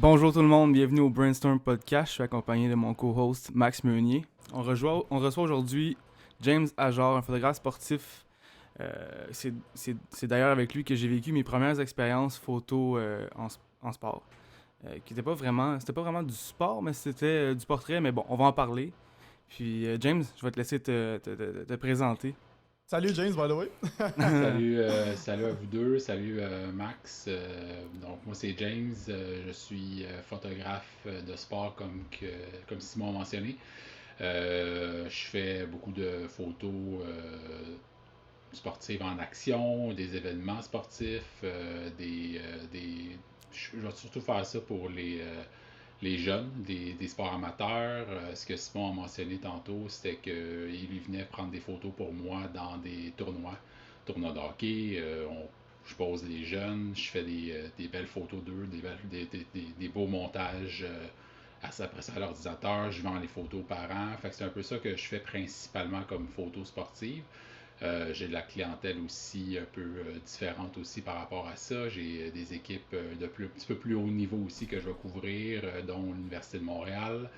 Bonjour tout le monde, bienvenue au Brainstorm Podcast. Je suis accompagné de mon co-host Max Meunier. On reçoit aujourd'hui James Ajar, un photographe sportif. C'est d'ailleurs avec lui que j'ai vécu mes premières expériences photo en sport. Qui c'était pas vraiment du sport, mais c'était du portrait. Mais bon, on va en parler. Puis James, je vais te laisser te présenter. Salut James, by the way. Salut à vous deux, salut Max. Donc moi c'est James, je suis photographe de sport comme Simon a mentionné. Je fais beaucoup de photos sportives en action, des événements sportifs, je vais surtout faire ça pour les jeunes, des sports amateurs. Ce que Simon a mentionné tantôt, c'était qu'il lui venait prendre des photos pour moi dans des tournois de hockey. Je pose les jeunes, je fais des belles photos d'eux, des beaux montages après ça à l'ordinateur. Je vends les photos aux parents. Fait que c'est un peu ça que je fais principalement comme photo sportive. J'ai de la clientèle aussi un peu différente aussi par rapport à ça. J'ai des équipes un petit peu plus haut niveau aussi que je vais couvrir, dont l'Université de Montréal.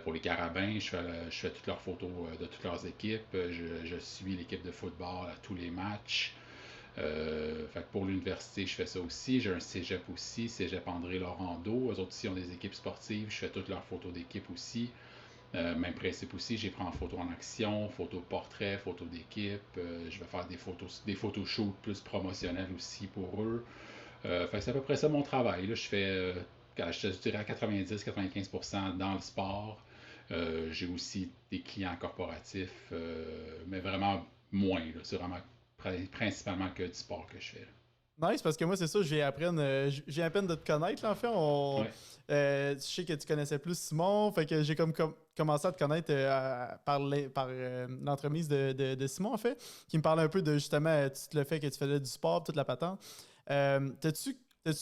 Pour les Carabins, je fais toutes leurs photos de toutes leurs équipes. Je suis l'équipe de football à tous les matchs. Fait que pour l'université, je fais ça aussi. J'ai un cégep aussi, cégep André Laurando. Eux autres aussi ont des équipes sportives. Je fais toutes leurs photos d'équipe aussi. Même principe aussi, j'ai pris en photo en action, photo portrait, photo d'équipe. Je vais faire des photos shoots plus promotionnels aussi pour eux. Fait que c'est à peu près ça mon travail. Là, je fais, je dirais à 90-95% dans le sport. J'ai aussi des clients corporatifs, mais vraiment moins. Là. C'est vraiment principalement que du sport que je fais. Nice, parce que moi, c'est ça, j'ai à peine de te connaître, là, en fait. Ouais. Je sais que tu connaissais plus Simon, fait que j'ai commencé à te connaître par l'entremise de Simon, en fait, qui me parlait un peu de, justement, le fait que tu faisais du sport, toute la patente. T'as-tu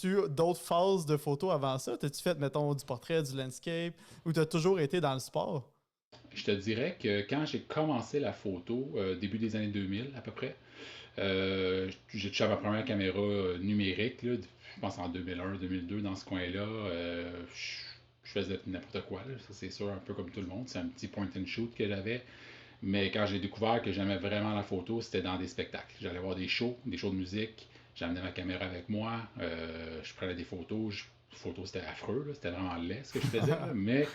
eu d'autres phases de photos avant ça? T'as-tu fait, mettons, du portrait, du landscape, ou t'as toujours été dans le sport? Je te dirais que quand j'ai commencé la photo, début des années 2000 à peu près, j'ai touché à ma première caméra numérique, là, je pense en 2001-2002, dans ce coin-là. Je faisais n'importe quoi, là, ça c'est sûr, un peu comme tout le monde. C'est un petit point and shoot que j'avais. Mais quand j'ai découvert que j'aimais vraiment la photo, c'était dans des spectacles. J'allais voir des shows de musique, j'amenais ma caméra avec moi, je prenais des photos. Photos, c'était affreux, là, c'était vraiment laid ce que je faisais, là, mais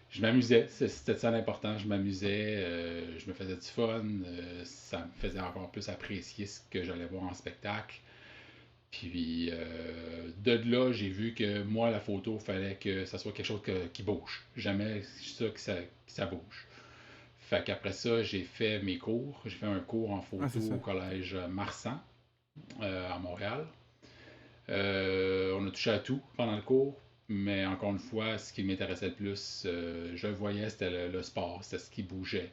je m'amusais, c'était ça l'important, je m'amusais, je me faisais du fun, ça me faisait encore plus apprécier ce que j'allais voir en spectacle. Puis de là, j'ai vu que moi, la photo, il fallait que ça soit quelque chose qui bouge. Jamais ça que ça bouge. Fait qu'après ça, j'ai fait mes cours. J'ai fait un cours en Ah, photo c'est ça. au collège Marsan à Montréal. On a touché à tout pendant le cours, mais encore une fois, ce qui m'intéressait le plus, je le voyais, c'était le sport, c'était ce qui bougeait.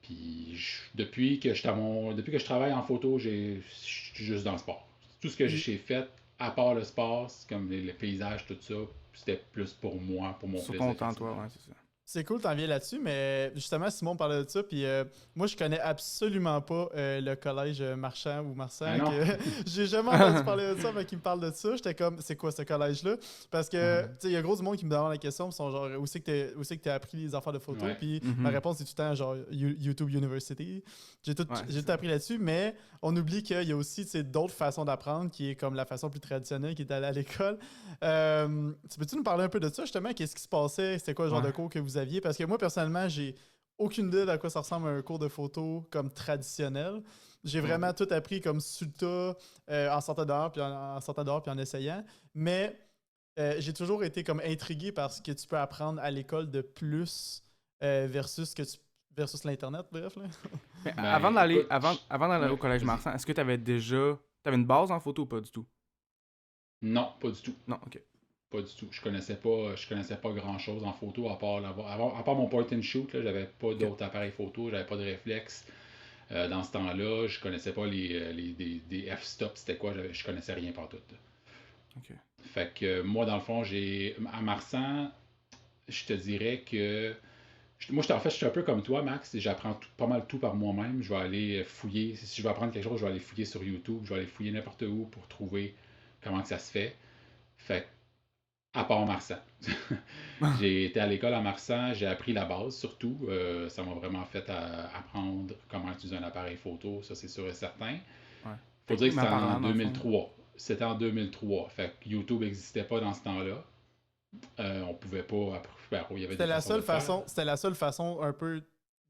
Puis depuis que je travaille en photo, je suis juste dans le sport. Tout ce que Puis, j'ai fait, à part le sport, c'est comme les paysages, tout ça, c'était plus pour moi, pour mon Sur ton plaisir temps, toi, personnel. ouais, c'est ça. c'est cool, t'en viens là-dessus, mais justement, Simon parlait de ça, puis moi, je connais absolument pas le collège Marchand ou Ah Marsan, non? que j'ai jamais entendu parler de ça, mais qui me parle de ça. J'étais comme, c'est quoi ce collège-là? Parce que, tu sais, il y a gros du monde qui me demande la question, ils sont genre, où c'est que t'as appris les affaires de photo? Ouais. Puis ma Mhm. réponse est tout le temps, genre, YouTube University. Ouais, c'est J'ai tout ça. appris là-dessus, mais on oublie qu'il y a aussi, tu sais, d'autres façons d'apprendre, qui est comme la façon plus traditionnelle, qui est d'aller à l'école. Peux-tu nous parler un peu de ça, justement? Qu'est-ce qui se passait? C'était quoi le genre Ouais. de cours que vous aviez? Parce que moi, personnellement, j'ai aucune idée d'à quoi ça ressemble un cours de photo comme traditionnel. J'ai Ouais. vraiment tout appris comme sur le tas, en sortant dehors, en sortant dehors, puis en essayant. Mais j'ai toujours été comme intrigué par ce que tu peux apprendre à l'école de plus versus l'Internet, bref. Là. Mais Ben, écoute, avant d'aller au ouais, collège vas-y. Marsan, est-ce que t'avais une base en photo ou pas du tout? Non, pas du tout. Non, ok. Pas du tout. Je connaissais pas grand-chose en photo à part mon point and shoot. Là, j'avais pas Ok, d'autres appareils photo, j'avais pas de réflexe. Dans ce temps-là, je connaissais pas des f-stop, c'était quoi, je connaissais rien par tout. ok. Fait que moi, dans le fond, à Marsan, je te dirais que moi, en fait, je suis un peu comme toi, Max. J'apprends pas mal tout par moi-même. Je vais aller fouiller. Si je veux apprendre quelque chose, je vais aller fouiller sur YouTube. Je vais aller fouiller n'importe où pour trouver comment que ça se fait. Fait À part Marsan. J'ai été à l'école à Marsan, j'ai appris la base surtout. Ça m'a vraiment fait apprendre comment utiliser un appareil photo, ça c'est sûr et certain. Ouais. Faut dire que Techniquement c'était en parlant, dans le fond. 2003. C'était en 2003. Fait que YouTube n'existait pas dans ce temps-là. On pouvait pas. Ben, il y avait des façons de le faire. C'était la seule façon un peu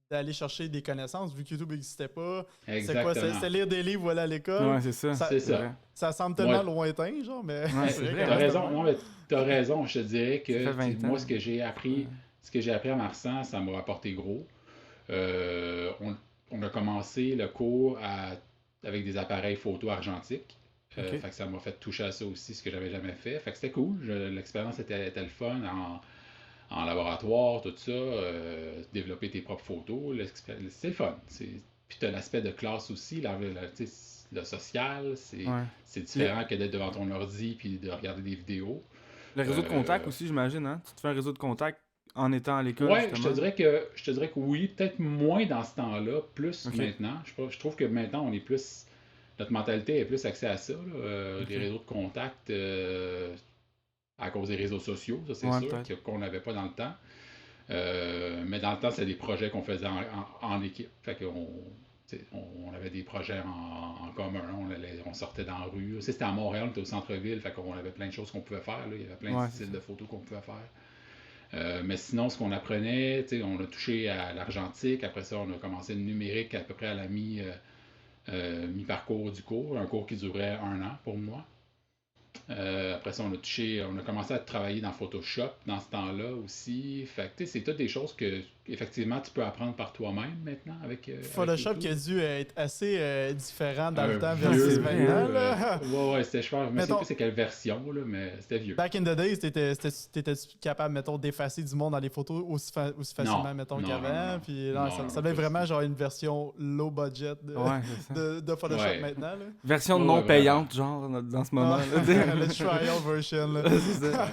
d'aller chercher des connaissances, vu que YouTube n'existait pas. C'est quoi? Exactement. C'est lire des livres, voilà, à l'école. Ouais, c'est ça. C'est ça. Ça semble Moi, tellement lointain, genre, mais Ouais, c'est c'est vrai vrai, t'as que raison. Non, mais t'as raison. Je te dirais Ça fait que 20 moi, ans. ce que j'ai Ouais. appris, à Marsan, ça m'a apporté gros. On a commencé le cours avec des appareils photo argentiques. Ok. Fait que ça m'a fait toucher à ça aussi, ce que j'avais jamais fait. Fait que c'était cool. L'expérience était le fun en laboratoire, tout ça. Développer tes propres photos. C'est le fun. Puis t'as l'aspect de classe aussi, tu sais, le social. Ouais. C'est différent que d'être devant ton ordi puis de regarder des vidéos. Le réseau de contact aussi, j'imagine, hein? Tu te fais un réseau de contact en étant à l'école, Ouais, justement. je te dirais que oui, peut-être moins dans ce temps-là, plus Ok. maintenant. Je trouve que maintenant, on est plus. Notre mentalité est plus axée à ça, là. Ok. Les réseaux de contact à cause des réseaux sociaux, ça c'est Ouais, sûr, peut-être. qu'on n'avait pas dans le temps. Mais dans le temps, c'est des projets qu'on faisait en équipe. Fait qu'on tu sais, on avait des projets en commun. On sortait dans la rue. Tu sais, c'était à Montréal, on était au centre-ville, fait qu'on avait plein de choses qu'on pouvait faire, là. Il y avait plein de Ouais, c'est styles ça. de photos qu'on pouvait faire. Mais sinon, ce qu'on apprenait, tu sais, on a touché à l'argentique. Après ça, on a commencé le numérique à peu près à la mi-parcours du cours. Un cours qui durait 1 an pour moi. Après ça, on a commencé à travailler dans Photoshop dans ce temps-là aussi. Fait que, tu sais, c'est toutes des choses que, effectivement, tu peux apprendre par toi-même maintenant avec Photoshop qui a YouTube. dû être assez différent dans le Un temps Ouais, c'est versus vieux, vrai, hein? maintenant, là. ouais, c'était, je pense, je me sais Mettons, plus c'est quelle version, là, mais c'était vieux. back in the days, t'étais capable, mettons, d'effacer du monde dans les photos aussi Non, facilement, mettons, non, non, non, qu'avant. non. Puis non, Non, ça non, devait pas être du vraiment tout. genre une version low budget Ouais, c'est ça. de Photoshop Ouais. maintenant, là. Version Ouais, non ouais, vraiment. payante, genre, dans ce Ah, moment. Là, tu sais. le trial version, là. C'est ça. Ouais.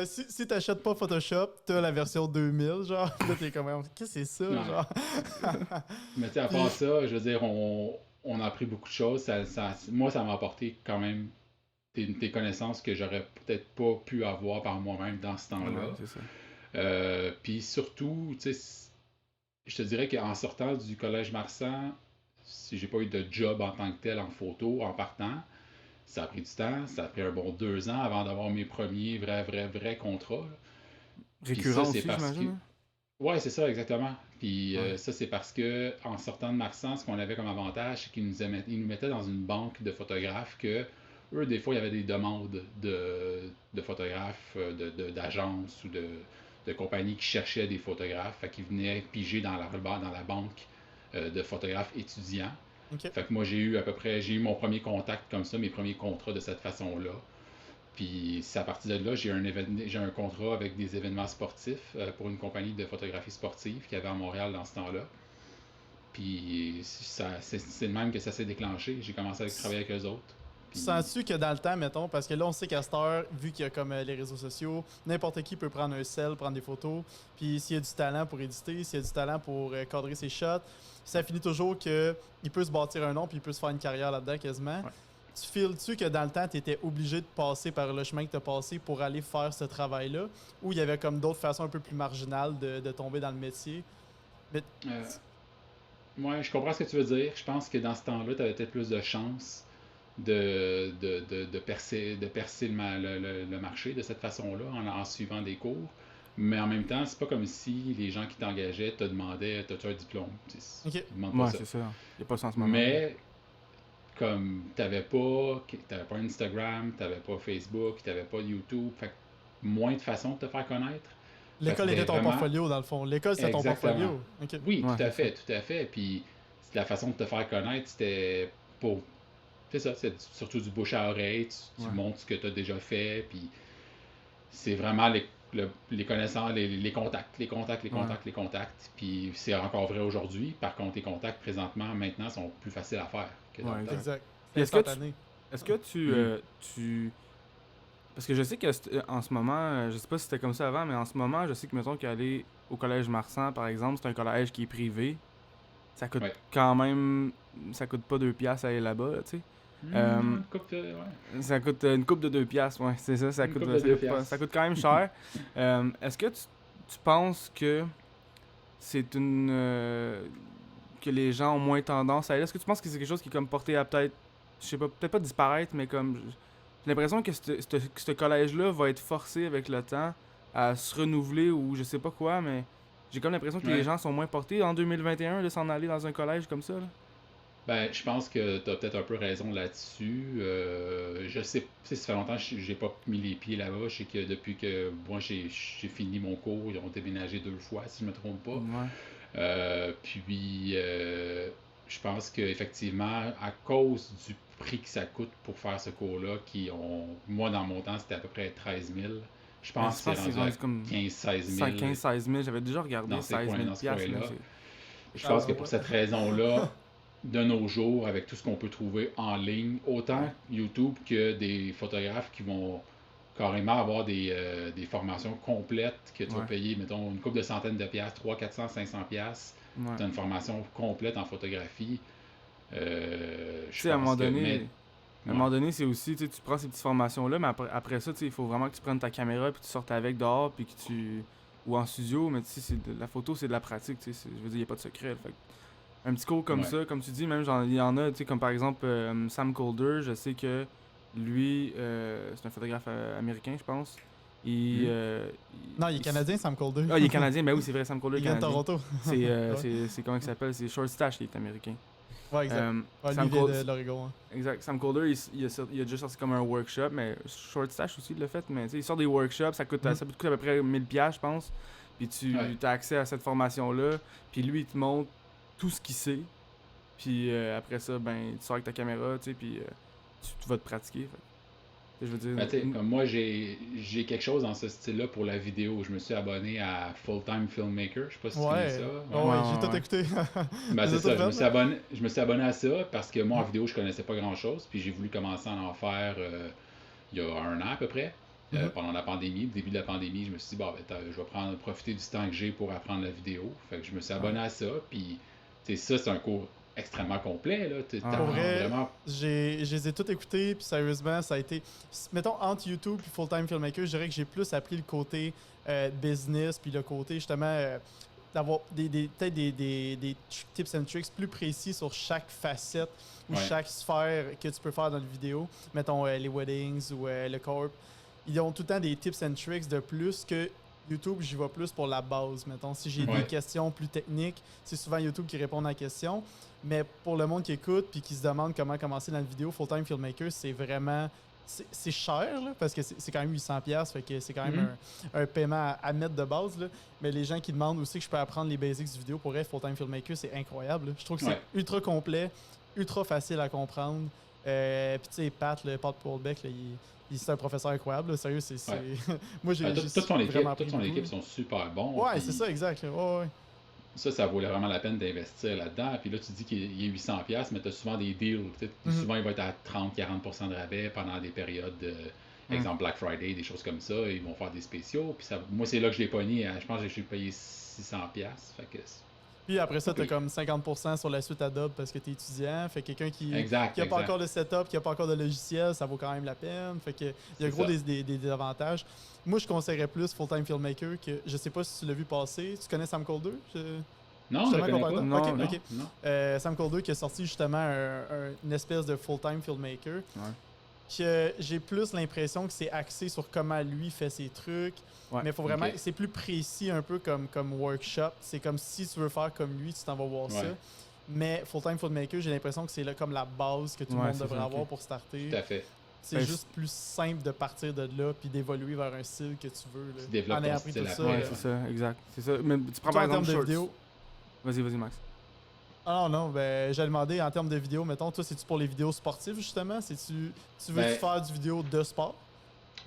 Ouais, si t'achètes pas Photoshop, t'as la version 2000, genre. Puis là, t'es comme, qu'est-ce que c'est ça, Ouais. genre? Mais tu sais, à part ça, je veux dire, on a appris beaucoup de choses. Moi, ça m'a apporté quand même des connaissances que j'aurais peut-être pas pu avoir par moi-même dans ce Ouais, temps-là. c'est ça. Puis surtout, tu sais, je te dirais qu'en sortant du collège Marsan, si j'ai pas eu de job en tant que tel en photo, en partant, ça a pris du temps. Ça a pris un bon 2 ans avant d'avoir mes premiers vrais contrats, là. Puis ça, Récurrent c'est aussi, parce que. j'imagine. Hein? Ouais, c'est ça, exactement. Puis Ouais. ça, c'est parce que en sortant de Marsan, ce qu'on avait comme avantage, c'est qu'ils nous mettaient dans une banque de photographes que eux, des fois, il y avait des demandes de photographes, d'agences ou de compagnies qui cherchaient des photographes. Fait qu'ils venaient piger dans la banque de photographes étudiants. Ok. Fait que moi, j'ai eu mon premier contact comme ça, mes premiers contrats de cette façon-là. Puis c'est à partir de là, j'ai un contrat avec des événements sportifs pour une compagnie de photographie sportive qu'il y avait à Montréal dans ce temps-là. Puis c'est le même que ça s'est déclenché. J'ai commencé à travailler avec eux autres. Puis, Sens-tu que dans le temps, mettons, parce que là, on sait qu'à cette heure, vu qu'il y a comme les réseaux sociaux, n'importe qui peut prendre un sel, prendre des photos, puis s'il y a du talent pour éditer, s'il y a du talent pour cadrer ses shots, ça finit toujours qu'il peut se bâtir un nom, puis il peut se faire une carrière là-dedans quasiment. Ouais. Tu files-tu que dans le temps, tu étais obligé de passer par le chemin que tu as passé pour aller faire ce travail-là, ou il y avait comme d'autres façons un peu plus marginales de tomber dans le métier? Mais euh, ouais, je comprends ce que tu veux dire. Je pense que dans ce temps-là, tu avais peut-être plus de chances de percer le marché de cette façon-là en suivant des cours. Mais en même temps, c'est pas comme si les gens qui t'engageaient te demandaient t'as-tu un diplôme? ok. Ils demandent pas Ouais, ça. c'est ça. Il n'y a pas ça en ce moment. Mais comme t'avais pas Instagram, t'avais pas Facebook, t'avais pas YouTube, fait que moins de façons de te faire connaître. Fait que L'école était c'était ton vraiment portfolio, dans le fond. L'école, c'était ton exactement. portfolio. Ok. Oui, Ouais, tout à c'est ça. fait, tout à fait. Puis la façon de te faire connaître, c'était pour. C'est ça, c'est surtout du bouche à oreille. Tu Ouais. montres ce que tu as déjà fait. Puis c'est vraiment les connaissances, les contacts, les contacts, les Ouais. contacts, les contacts. Puis c'est encore vrai aujourd'hui. Par contre, les contacts présentement, maintenant, sont plus faciles à faire que dans Ouais, le temps. exact. Exact. Puis C'est instantané. est-ce que tu... Parce que je sais que en ce moment, je sais pas si c'était comme ça avant, mais en ce moment, je sais que, mettons, qu'aller au collège Marsan, par exemple, c'est un collège qui est privé. Ça coûte Ouais. quand même... Ça coûte pas 2 piastres à aller là-bas, là, tu sais. Une coupe de... Ouais. Ça coûte une coupe de 2 piastres, ouais, c'est ça, Une coupe de 2 piastres. Ça coûte quand même cher. Est-ce que tu penses que c'est que les gens ont moins tendance à aller? Est-ce que tu penses que c'est quelque chose qui est comme porté à peut-être, je sais pas, peut-être pas disparaître, mais comme... J'ai l'impression que ce collège-là va être forcé avec le temps à se renouveler ou je sais pas quoi, mais j'ai comme l'impression que les gens sont moins portés en 2021 de s'en aller dans un collège comme ça, là. Ben, je pense que tu as peut-être un peu raison là-dessus. Je sais, ça fait longtemps que j'ai pas mis les pieds là-bas. Je sais que depuis que moi j'ai fini mon cours, ils ont déménagé 2 fois, si je me trompe pas. Ouais. Je pense qu'effectivement, à cause du prix que ça coûte pour faire ce cours-là, moi dans mon temps, c'était à peu près 13 000. Je pense que c'est rendu à comme 15-16 000. 15-16 000, j'avais déjà regardé dans 16 000 dans ce piastres, coin-là. là, Je pense que pour cette raison-là, de nos jours, avec tout ce qu'on peut trouver en ligne, autant YouTube que des photographes qui vont carrément avoir des formations complètes que tu vas payer, mettons, une couple de centaines de piastres, 300, 400, 500 piastres. Tu as une formation complète en photographie. Tu sais, à un moment donné, c'est aussi, tu prends ces petites formations-là, mais après ça, il faut vraiment que tu prennes ta caméra puis tu sortes avec dehors puis que tu... Ou en studio, mais tu sais, la photo, c'est de la pratique, tu sais, je veux dire, il n'y a pas de secret. Fait. Un petit cours comme ça, comme tu dis, même, il y en a, tu sais, comme par exemple Sam Colder, je sais que lui, c'est un photographe américain, je pense. Non, il est canadien, Sam Colder. Ah, il est canadien, ben oui, c'est vrai, Sam Colder. Il vient de Toronto. C'est comment il s'appelle? C'est Short Stash qui est américain. Ouais, exact. Sam lui vient de l'Oregon. Hein. Exact. Sam Colder, il a déjà sorti comme un workshop, mais Short Stash aussi, il l'a fait. Mais il sort des workshops, ça coûte à peu près 1000$, je pense. Puis tu as accès à cette formation-là. Puis lui, il te montre tout ce qu'il sait. Puis après ça, ben, tu sors avec ta caméra, tu sais, puis tu vas te pratiquer. Fait. Je veux dire... comme moi, j'ai quelque chose dans ce style-là pour la vidéo. Je me suis abonné à Full Time Filmmaker. Je sais pas si tu connais ça. Ouais, j'ai tout écouté. Ben, c'est ça. Je me suis abonné à ça parce que moi, en vidéo, je connaissais pas grand-chose. Puis j'ai voulu commencer à en faire il y a 1 an à peu près. Pendant la pandémie, le début de la pandémie, je me suis dit, je vais profiter du temps que j'ai pour apprendre la vidéo. Fait que je me suis abonné à ça. Puis, ça, c'est un cours extrêmement complet. Là. Pour vrai, vraiment... je les ai tous écoutés, puis sérieusement, ça a été... Mettons, entre YouTube et Full Time Filmmaker, je dirais que j'ai plus appris le côté business, puis le côté, justement, d'avoir peut-être des tips and tricks plus précis sur chaque facette ou chaque sphère que tu peux faire dans la vidéo. Mettons, les weddings ou le corp. Ils ont tout le temps des tips and tricks de plus que YouTube, j'y vais plus pour la base. Mettons, si j'ai des questions plus techniques, c'est souvent YouTube qui répond à la question. Mais pour le monde qui écoute puis qui se demande comment commencer dans la vidéo, Full Time Filmmaker, c'est vraiment... C'est cher, là, parce que c'est quand même 800$, fait que c'est quand même un paiement à mettre de base. Là. Mais les gens qui demandent aussi que je peux apprendre les basics du vidéo, pour vrai, Full Time Filmmaker, c'est incroyable. Là. Je trouve que c'est ultra complet, ultra facile à comprendre. Puis tu sais, Pat Paulbeck, c'est un professeur incroyable. Là. Sérieux, c'est... Moi, j'ai toute son équipe sont super bons. Ouais, puis... c'est ça, exact. Ouais. Ça vaut vraiment la peine d'investir là-dedans. Puis là, tu dis qu'il est 800$, mais tu as souvent des deals. Souvent, il va être à 30-40% de rabais pendant des périodes, exemple Black Friday, des choses comme ça. Ils vont faire des spéciaux. Puis moi, c'est là que je l'ai pogné. Je pense que j'ai payé 600$. Fait que... Puis après ça, tu as comme 50% sur la suite Adobe parce que tu es étudiant. Fait que quelqu'un qui n'a pas encore de setup, qui n'a pas encore de logiciel, ça vaut quand même la peine. Fait que il y a gros des avantages. Moi, je conseillerais plus Full Time Filmmaker que je sais pas si tu l'as vu passer. Tu connais Sam Colder? Non, je le connais pas. Non. Sam Colder qui a sorti justement une espèce de Full Time Filmmaker. Que j'ai plus l'impression que c'est axé sur comment lui fait ses trucs. Mais faut vraiment, c'est plus précis un peu comme workshop. C'est comme si tu veux faire comme lui, tu t'en vas voir ça. Mais Full Time Filmmaker, j'ai l'impression que c'est là comme la base que tout le monde devrait avoir pour starter. Tout à fait. C'est juste plus simple de partir de là puis d'évoluer vers un style que tu veux. Là. Tu développes ton style ça. Ouais, c'est ça, exact. C'est ça. Mais tu prends par exemple de vidéo. Vas-y, Max. Ah non, ben j'ai demandé en termes de vidéo, mettons, toi, c'est-tu pour les vidéos sportives, justement? Tu veux faire du vidéo de sport?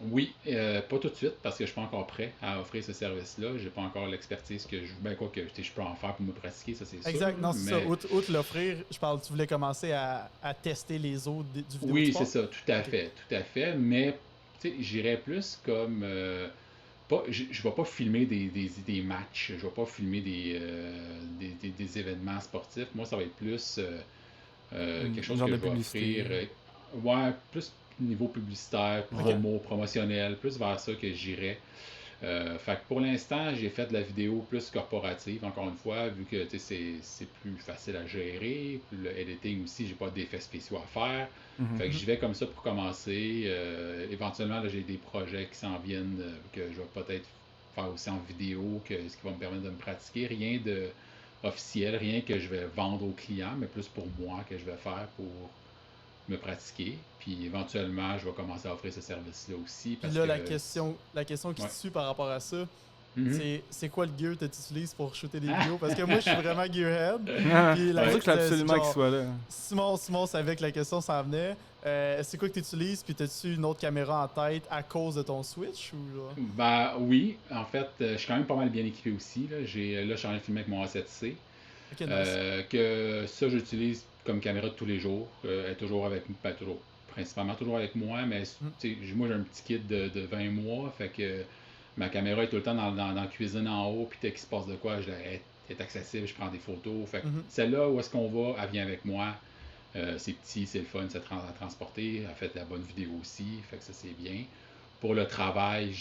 Oui, pas tout de suite, parce que je suis pas encore prêt à offrir ce service-là. J'ai pas encore l'expertise que je... Ben quoi que je peux en faire pour me pratiquer, ça c'est sûr. Exact, non, c'est ça. Outre l'offrir, je parle, tu voulais commencer à tester les autres du vidéo Oui, de sport? c'est ça, tout à fait. Mais, tu sais, j'irais plus comme... je vais pas filmer des matchs, je vais pas filmer des événements sportifs. Moi, ça va être plus quelque chose que je vais offrir. Ouais, plus niveau publicitaire, promotionnel, plus vers ça que j'irais. Fait que pour l'instant, j'ai fait de la vidéo plus corporative, encore une fois, vu que c'est plus facile à gérer. Le editing aussi, j'ai pas d'effets spéciaux à faire. Fait que j'y vais comme ça pour commencer. Éventuellement, là, j'ai des projets qui s'en viennent que je vais peut-être faire aussi en vidéo, ce qui va me permettre de me pratiquer. Rien de officiel, rien que je vais vendre aux clients, mais plus pour moi que je vais faire pour me pratiquer. Puis éventuellement, je vais commencer à offrir ce service-là aussi. Puis Parce là, que, la question qui ouais. te suit par rapport à ça, Mhm. c'est quoi le gear que tu utilises pour shooter des vidéos? Parce que moi, je suis vraiment gearhead. Puis C'est pour ça que je suis absolument qu'il genre, soit là. Simon savait que la question s'en venait. C'est quoi que tu utilises? Puis t'as-tu une autre caméra en tête à cause de ton Switch? Ou genre? Ben oui, en fait, je suis quand même pas mal bien équipé aussi. Là, je suis en train de filmer avec mon A7C. Ok, nice. Que ça, j'utilise comme caméra de tous les jours. Elle est toujours avec moi, pas toujours, principalement toujours avec moi, mais Mhm. moi j'ai un petit kit de 20 mois, fait que ma caméra est tout le temps dans la cuisine en haut, puis dès qu'il se passe de quoi, elle est accessible, je prends des photos. Fait que Mhm. celle-là, où est-ce qu'on va, elle vient avec moi. C'est petit, c'est le fun, à transporter. Elle fait de la bonne vidéo aussi, fait que ça c'est bien. Pour le travail,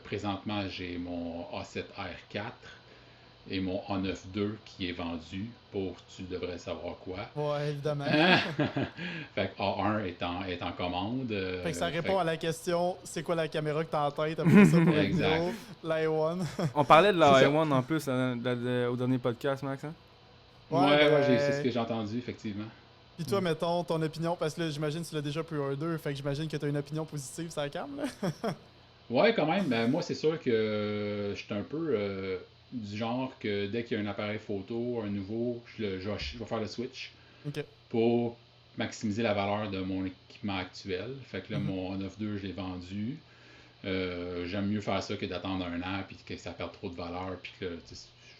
présentement j'ai mon A7R4 et mon A9 II qui est vendu pour tu devrais savoir quoi. Ouais, évidemment. Fait que A1 est en commande. Fait que ça Fait répond à la question, c'est quoi la caméra que t'as en tête après ça pour la exact. vidéo? La 1. On parlait de C'est la ça. i1 en plus au dernier podcast, Max. Hein? Ouais, c'est ce que j'ai entendu, effectivement. Puis toi, mettons, ton opinion, parce que là, j'imagine que tu l'as déjà pre-order, fait que j'imagine que tu as une opinion positive sur la cam, là. Ouais, quand même. Ben, moi, c'est sûr que je suis un peu du genre que dès qu'il y a un appareil photo, un nouveau, je vais faire le switch Ok. pour maximiser la valeur de mon équipement actuel. Fait que là, Mhm. mon A9 II, je l'ai vendu. J'aime mieux faire ça que d'attendre un an puis que ça perde trop de valeur. Puis que,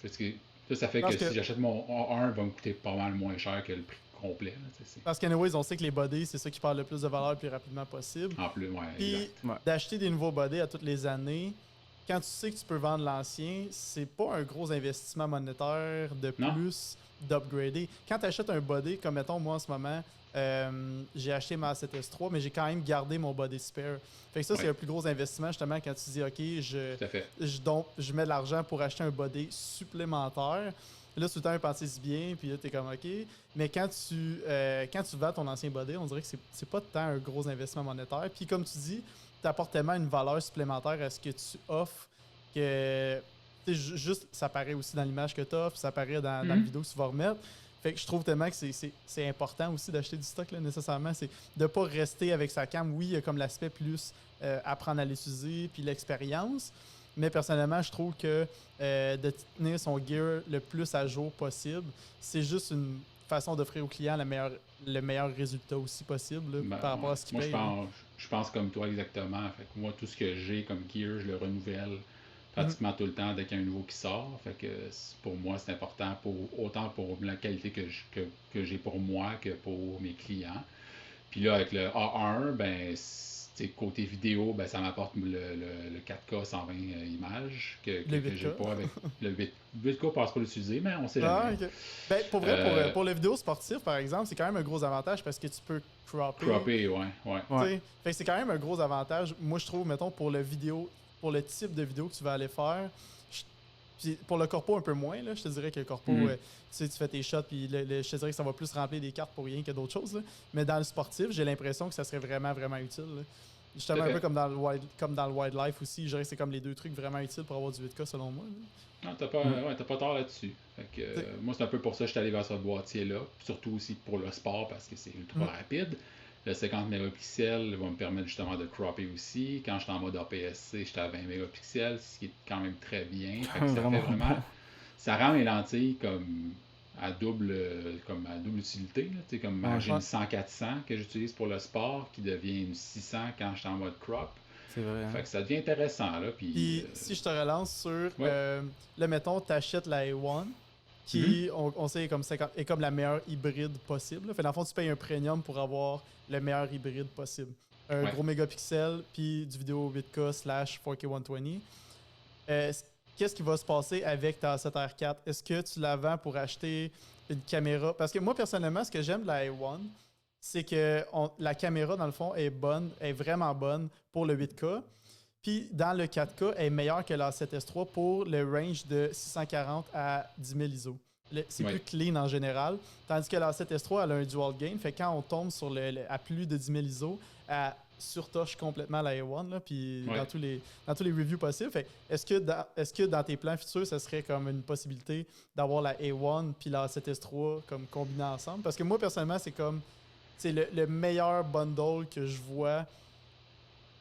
parce que là, ça fait Parce que que, si j'achète mon A1, il va me coûter pas mal moins cher que le prix complet. Là, parce qu'anyways, on sait que les bodies, c'est ça qui perd le plus de valeur le plus rapidement possible. en plus, ouais, Puis exact. Ouais. d'acheter des nouveaux bodies à toutes les années, quand tu sais que tu peux vendre l'ancien, c'est pas un gros investissement monétaire de Non? plus d'upgrader. Quand tu achètes un body, comme mettons moi en ce moment, j'ai acheté ma 7S3, mais j'ai quand même gardé mon body spare. Fait que ça, c'est Ouais. un plus gros investissement justement quand tu dis OK, Tout à fait. je mets de l'argent pour acheter un body supplémentaire. Là, tout le temps, un parti si bien, puis là, t'es comme OK. Mais quand tu vends ton ancien body, on dirait que c'est pas tant un gros investissement monétaire. Puis comme tu dis, t'apportes tellement une valeur supplémentaire à ce que tu offres que juste ça paraît aussi dans l'image que tu offres, ça paraît dans la vidéo que tu vas remettre. Fait que je trouve tellement que c'est important aussi d'acheter du stock là, nécessairement. C'est de pas rester avec sa cam. Oui, il y a comme l'aspect plus apprendre à l'utiliser puis l'expérience. Mais personnellement, je trouve que de tenir son gear le plus à jour possible, c'est juste une façon d'offrir au client le meilleur résultat aussi possible là, Ben, par rapport ouais. à ce qu'il Moi, paye. Là. je pense comme toi exactement. Fait que moi, tout ce que j'ai comme gear, je le renouvelle pratiquement tout le temps dès qu'il y a un nouveau qui sort. Fait que pour moi, c'est important autant pour la qualité que j'ai pour moi que pour mes clients. Puis là, avec le A1, ben, côté vidéo, ben, ça m'apporte le 4K 120 images Le que 8K. j'ai pas avec le 8K passe pas l'utiliser, mais on sait Ah, jamais. ok. Ben, pour vrai, Euh, pour les vidéos sportives, par exemple, c'est quand même un gros avantage parce que tu peux cropper. Cropper, ouais. Tu sais. Fait que c'est quand même un gros avantage. Moi, je trouve, mettons, pour pour le type de vidéo que tu vas aller faire. Puis pour le corpo, un peu moins, là, je te dirais que le corpo, tu sais, tu fais tes shots, puis je te dirais que ça va plus remplir des cartes pour rien que d'autres choses. Là. Mais dans le sportif, j'ai l'impression que ça serait vraiment, vraiment utile. Là. Justement, un peu comme dans le wildlife aussi. Je dirais que c'est comme les deux trucs vraiment utiles pour avoir du 8K, selon moi. Là. Non, t'as pas tort là-dessus. Fait que, moi, c'est un peu pour ça que je suis allé vers ce boîtier-là. Surtout aussi pour le sport parce que c'est ultra rapide. Le 50 mégapixels va me permettre justement de cropper aussi. Quand je suis en mode APS-C, j'étais à 20 mégapixels, ce qui est quand même très bien. Fait que ça fait vraiment. Ça rend mes lentilles comme à double utilité. Là, comme j'ai une 100-400 que j'utilise pour le sport qui devient une 600 quand je suis en mode crop. C'est vrai. Fait que ça devient intéressant. Là, Puis si je te relance sur, Ouais. là, mettons, tu achètes la A1, qui, on sait, est comme la meilleure hybride possible. Là. Fait dans le fond, tu payes un premium pour avoir le meilleur hybride possible. Un gros mégapixel, puis du vidéo 8K / 4K120. Qu'est-ce qui va se passer avec ta 7R4? Est-ce que tu la vends pour acheter une caméra? Parce que moi, personnellement, ce que j'aime de la A1, c'est que la caméra, dans le fond, est bonne, est vraiment bonne pour le 8K. Puis dans le 4K, elle est meilleure que la A7S3 pour le range de 640 à 10 000 ISO. C'est plus clean en général. Tandis que la A7S3, elle a un dual gain. Fait que quand on tombe à plus de 10 000 ISO, elle surtoche complètement la A1, là, puis dans tous les reviews possibles. Fait est-ce que dans tes plans futurs, ça serait comme une possibilité d'avoir la A1 puis la A7S3 comme combinés ensemble? Parce que moi, personnellement, c'est le meilleur bundle que je vois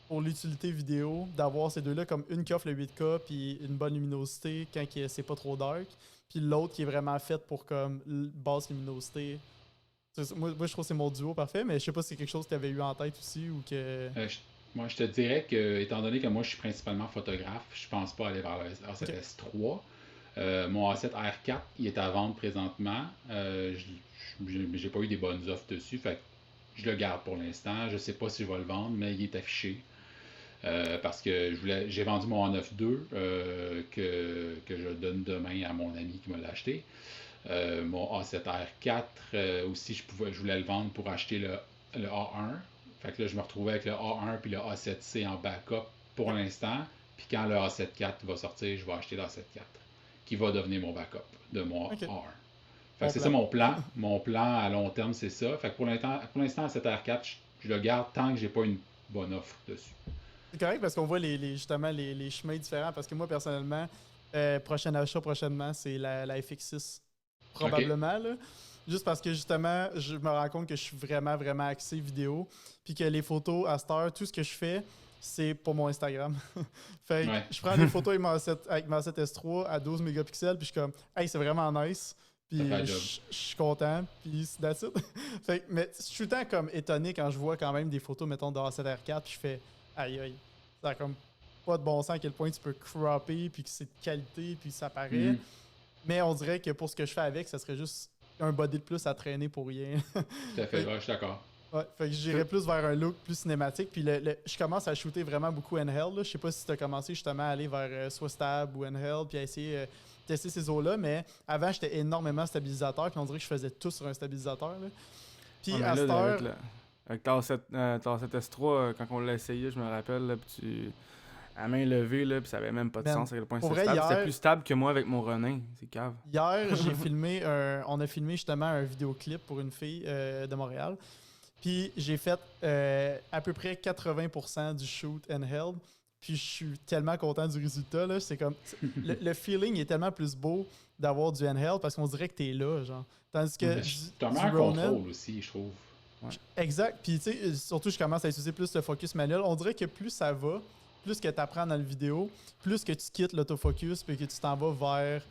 pour l'utilité vidéo, d'avoir ces deux-là, comme une qui offre le 8K puis une bonne luminosité quand c'est pas trop dark, puis l'autre qui est vraiment faite pour comme basse luminosité. Moi, je trouve que c'est mon duo parfait, mais je sais pas si c'est quelque chose que tu avais eu en tête aussi ou que... Moi, je te dirais que, étant donné que moi, je suis principalement photographe, je pense pas aller vers le A7S3. Mon A7R4, il est à vendre présentement. J'ai pas eu des bonnes offres dessus, fait que je le garde pour l'instant. Je sais pas si je vais le vendre, mais il est affiché. Parce que j'ai vendu mon A9 II que je donne demain à mon ami qui me l'a acheté. Mon A7R4 aussi, je voulais le vendre pour acheter le A1. Fait que là, je me retrouvais avec le A1 puis le A7C en backup pour l'instant. Puis quand le A7 IV va sortir, je vais acheter le A7 IV qui va devenir mon backup de mon A1. Fait que c'est ça mon plan. Mon plan à long terme, c'est ça. Fait que pour l'instant, A7R4, je le garde tant que j'ai pas une bonne offre dessus. C'est correct parce qu'on voit justement les chemins différents. Parce que moi, personnellement, prochain achat prochainement, c'est la FX6. Probablement, là. Juste parce que justement, je me rends compte que je suis vraiment, vraiment axé vidéo. Puis que les photos à cette heure, tout ce que je fais, c'est pour mon Instagram. Fait que je prends des photos avec ma 7S3 à 12 mégapixels, puis je suis comme, hey, c'est vraiment nice. Puis je suis content, puis that's it. Fait que, mais je suis tout le temps comme étonné quand je vois quand même des photos, mettons, de A7R4, puis je fais, aïe, aïe, ça a comme pas de bon sens à quel point tu peux cropper, puis que c'est de qualité, puis ça paraît. Mais on dirait que pour ce que je fais avec, ça serait juste un body de plus à traîner pour rien. Tout à fait, je suis d'accord. Ouais, fait que j'irais plus vers un look plus cinématique. Puis je commence à shooter vraiment beaucoup handheld. Je sais pas si tu as commencé justement à aller vers soit stab ou handheld, puis à essayer de tester ces eaux-là. Mais avant, j'étais énormément stabilisateur, puis on dirait que je faisais tout sur un stabilisateur. Là. Puis à cette heure... Avec ta 7S3, quand on l'a essayé, je me rappelle, là, puis à main levée, là, puis ça avait même pas de sens à quel point c'était stable. C'était plus stable que moi avec mon Ronin, c'est cave. Hier, on a filmé justement un vidéoclip pour une fille de Montréal. Puis j'ai fait à peu près 80% du shoot handheld. Puis je suis tellement content du résultat. Là. C'est comme le feeling est tellement plus beau d'avoir du handheld parce qu'on dirait que t'es là, genre. Tandis que t'as un meilleur contrôle aussi, je trouve. Ouais. Exact. Puis tu sais, surtout je commence à utiliser plus le focus manuel. On dirait que plus ça va, plus que tu apprends dans la vidéo, plus que tu quittes l'autofocus puis que tu t'en vas vers...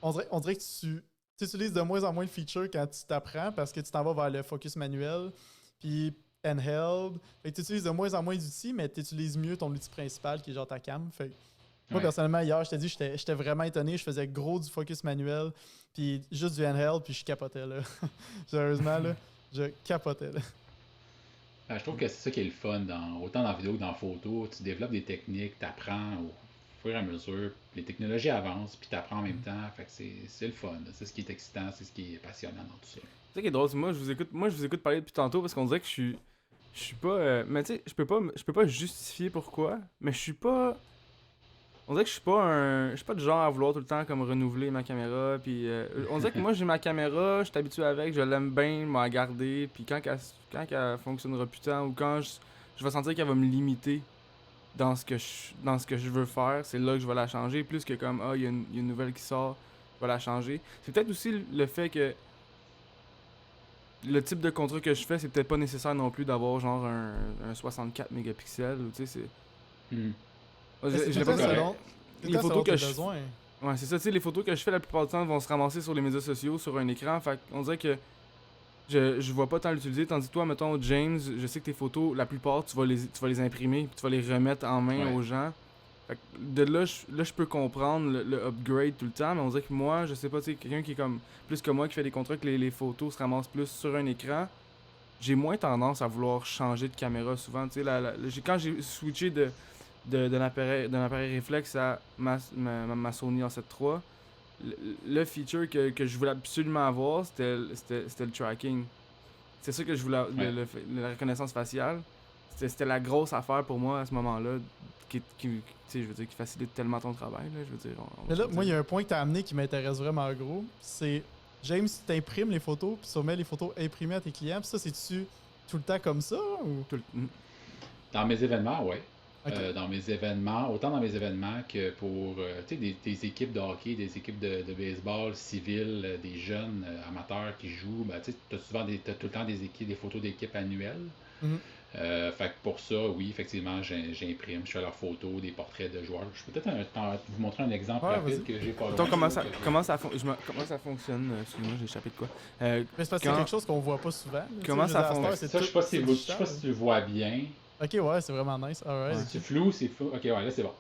On dirait que tu utilises de moins en moins de features quand tu t'apprends parce que tu t'en vas vers le focus manuel puis handheld. Fait que tu utilises de moins en moins d'outils, mais tu utilises mieux ton outil principal qui est genre ta cam. Fait que moi, personnellement, hier, je t'ai dit, j'étais vraiment étonné. Je faisais gros du focus manuel puis juste du handheld puis je capotais, là. Sérieusement, là, je capotais, là. Je trouve que c'est ça qui est le fun, autant dans la vidéo que dans la photo. Tu développes des techniques, tu apprends au fur et à mesure. Les technologies avancent, puis tu apprends en même temps. Fait que c'est le fun. C'est ce qui est excitant, c'est ce qui est passionnant dans tout ça. C'est ça qui est drôle. Moi, je vous écoute parler depuis tantôt parce qu'on dirait que je suis pas... mais tu sais, je peux pas justifier pourquoi, mais je suis pas... On dirait que je suis pas du genre à vouloir tout le temps comme renouveler ma caméra, puis on dirait que moi j'ai ma caméra, je suis habitué avec, je l'aime bien, m'en garder, puis quand elle fonctionnera plus tant ou quand je vais sentir qu'elle va me limiter dans ce que je veux faire, c'est là que je vais la changer, plus que comme il y a une nouvelle qui sort, je vais la changer. C'est peut-être aussi le fait que le type de contrat que je fais, c'est peut-être pas nécessaire non plus d'avoir genre un 64 mégapixels, ou tu sais c'est j'ai pas les photos que ouais, c'est ça, tu sais, les photos que je fais la plupart du temps vont se ramasser sur les médias sociaux, sur un écran, fait on dirait que je vois pas tant l'utiliser, tandis que toi, mettons, James, je sais que tes photos, la plupart, tu vas les imprimer, puis tu vas les remettre en main aux gens. Fait que de là, je peux comprendre le upgrade tout le temps, mais on dirait que moi, je sais pas, tu sais, quelqu'un qui est comme plus que moi, qui fait des contrats que les photos se ramassent plus sur un écran, j'ai moins tendance à vouloir changer de caméra souvent, tu sais, quand j'ai switché d'un appareil réflexe à ma Sony A7 III, le feature que je voulais absolument avoir, c'était le tracking. C'est ça que je voulais, la reconnaissance faciale. C'était la grosse affaire pour moi à ce moment-là, tu sais, je veux dire, qui facilite tellement ton travail, là, je veux dire. Mais là, moi, il y a un point que tu as amené qui m'intéresse vraiment gros. C'est, James, tu imprimes les photos, puis tu remets les photos imprimées à tes clients. Puis ça, c'est-tu tout le temps comme ça? Ou... Dans mes événements, oui. Ok. Dans mes événements, autant dans mes événements que pour tu sais, des équipes de hockey, des équipes de baseball civil, des jeunes amateurs qui jouent, ben, tu as tout le temps des photos d'équipes annuelles. Mhm. Fait que pour ça, oui, effectivement, j'imprime, je fais leurs photos, des portraits de joueurs. Je peux peut-être vous montrer un exemple Ouais, rapide vas-y. que j'ai pas Mettons, loin. comment ça fonctionne? Excuse-moi, j'ai échappé de quoi. Mais c'est parce que c'est Quand- quelque chose qu'on voit pas souvent. Là, Comment tu sais, ça je veux dire, à fonctionne? cette Ça, heure, je sais pas si c'est je sais pas digital, si tu le vois bien. Ok, ouais, c'est vraiment nice. Alright. Ouais. C'est flou, c'est flou. Ok, ouais, là c'est bon.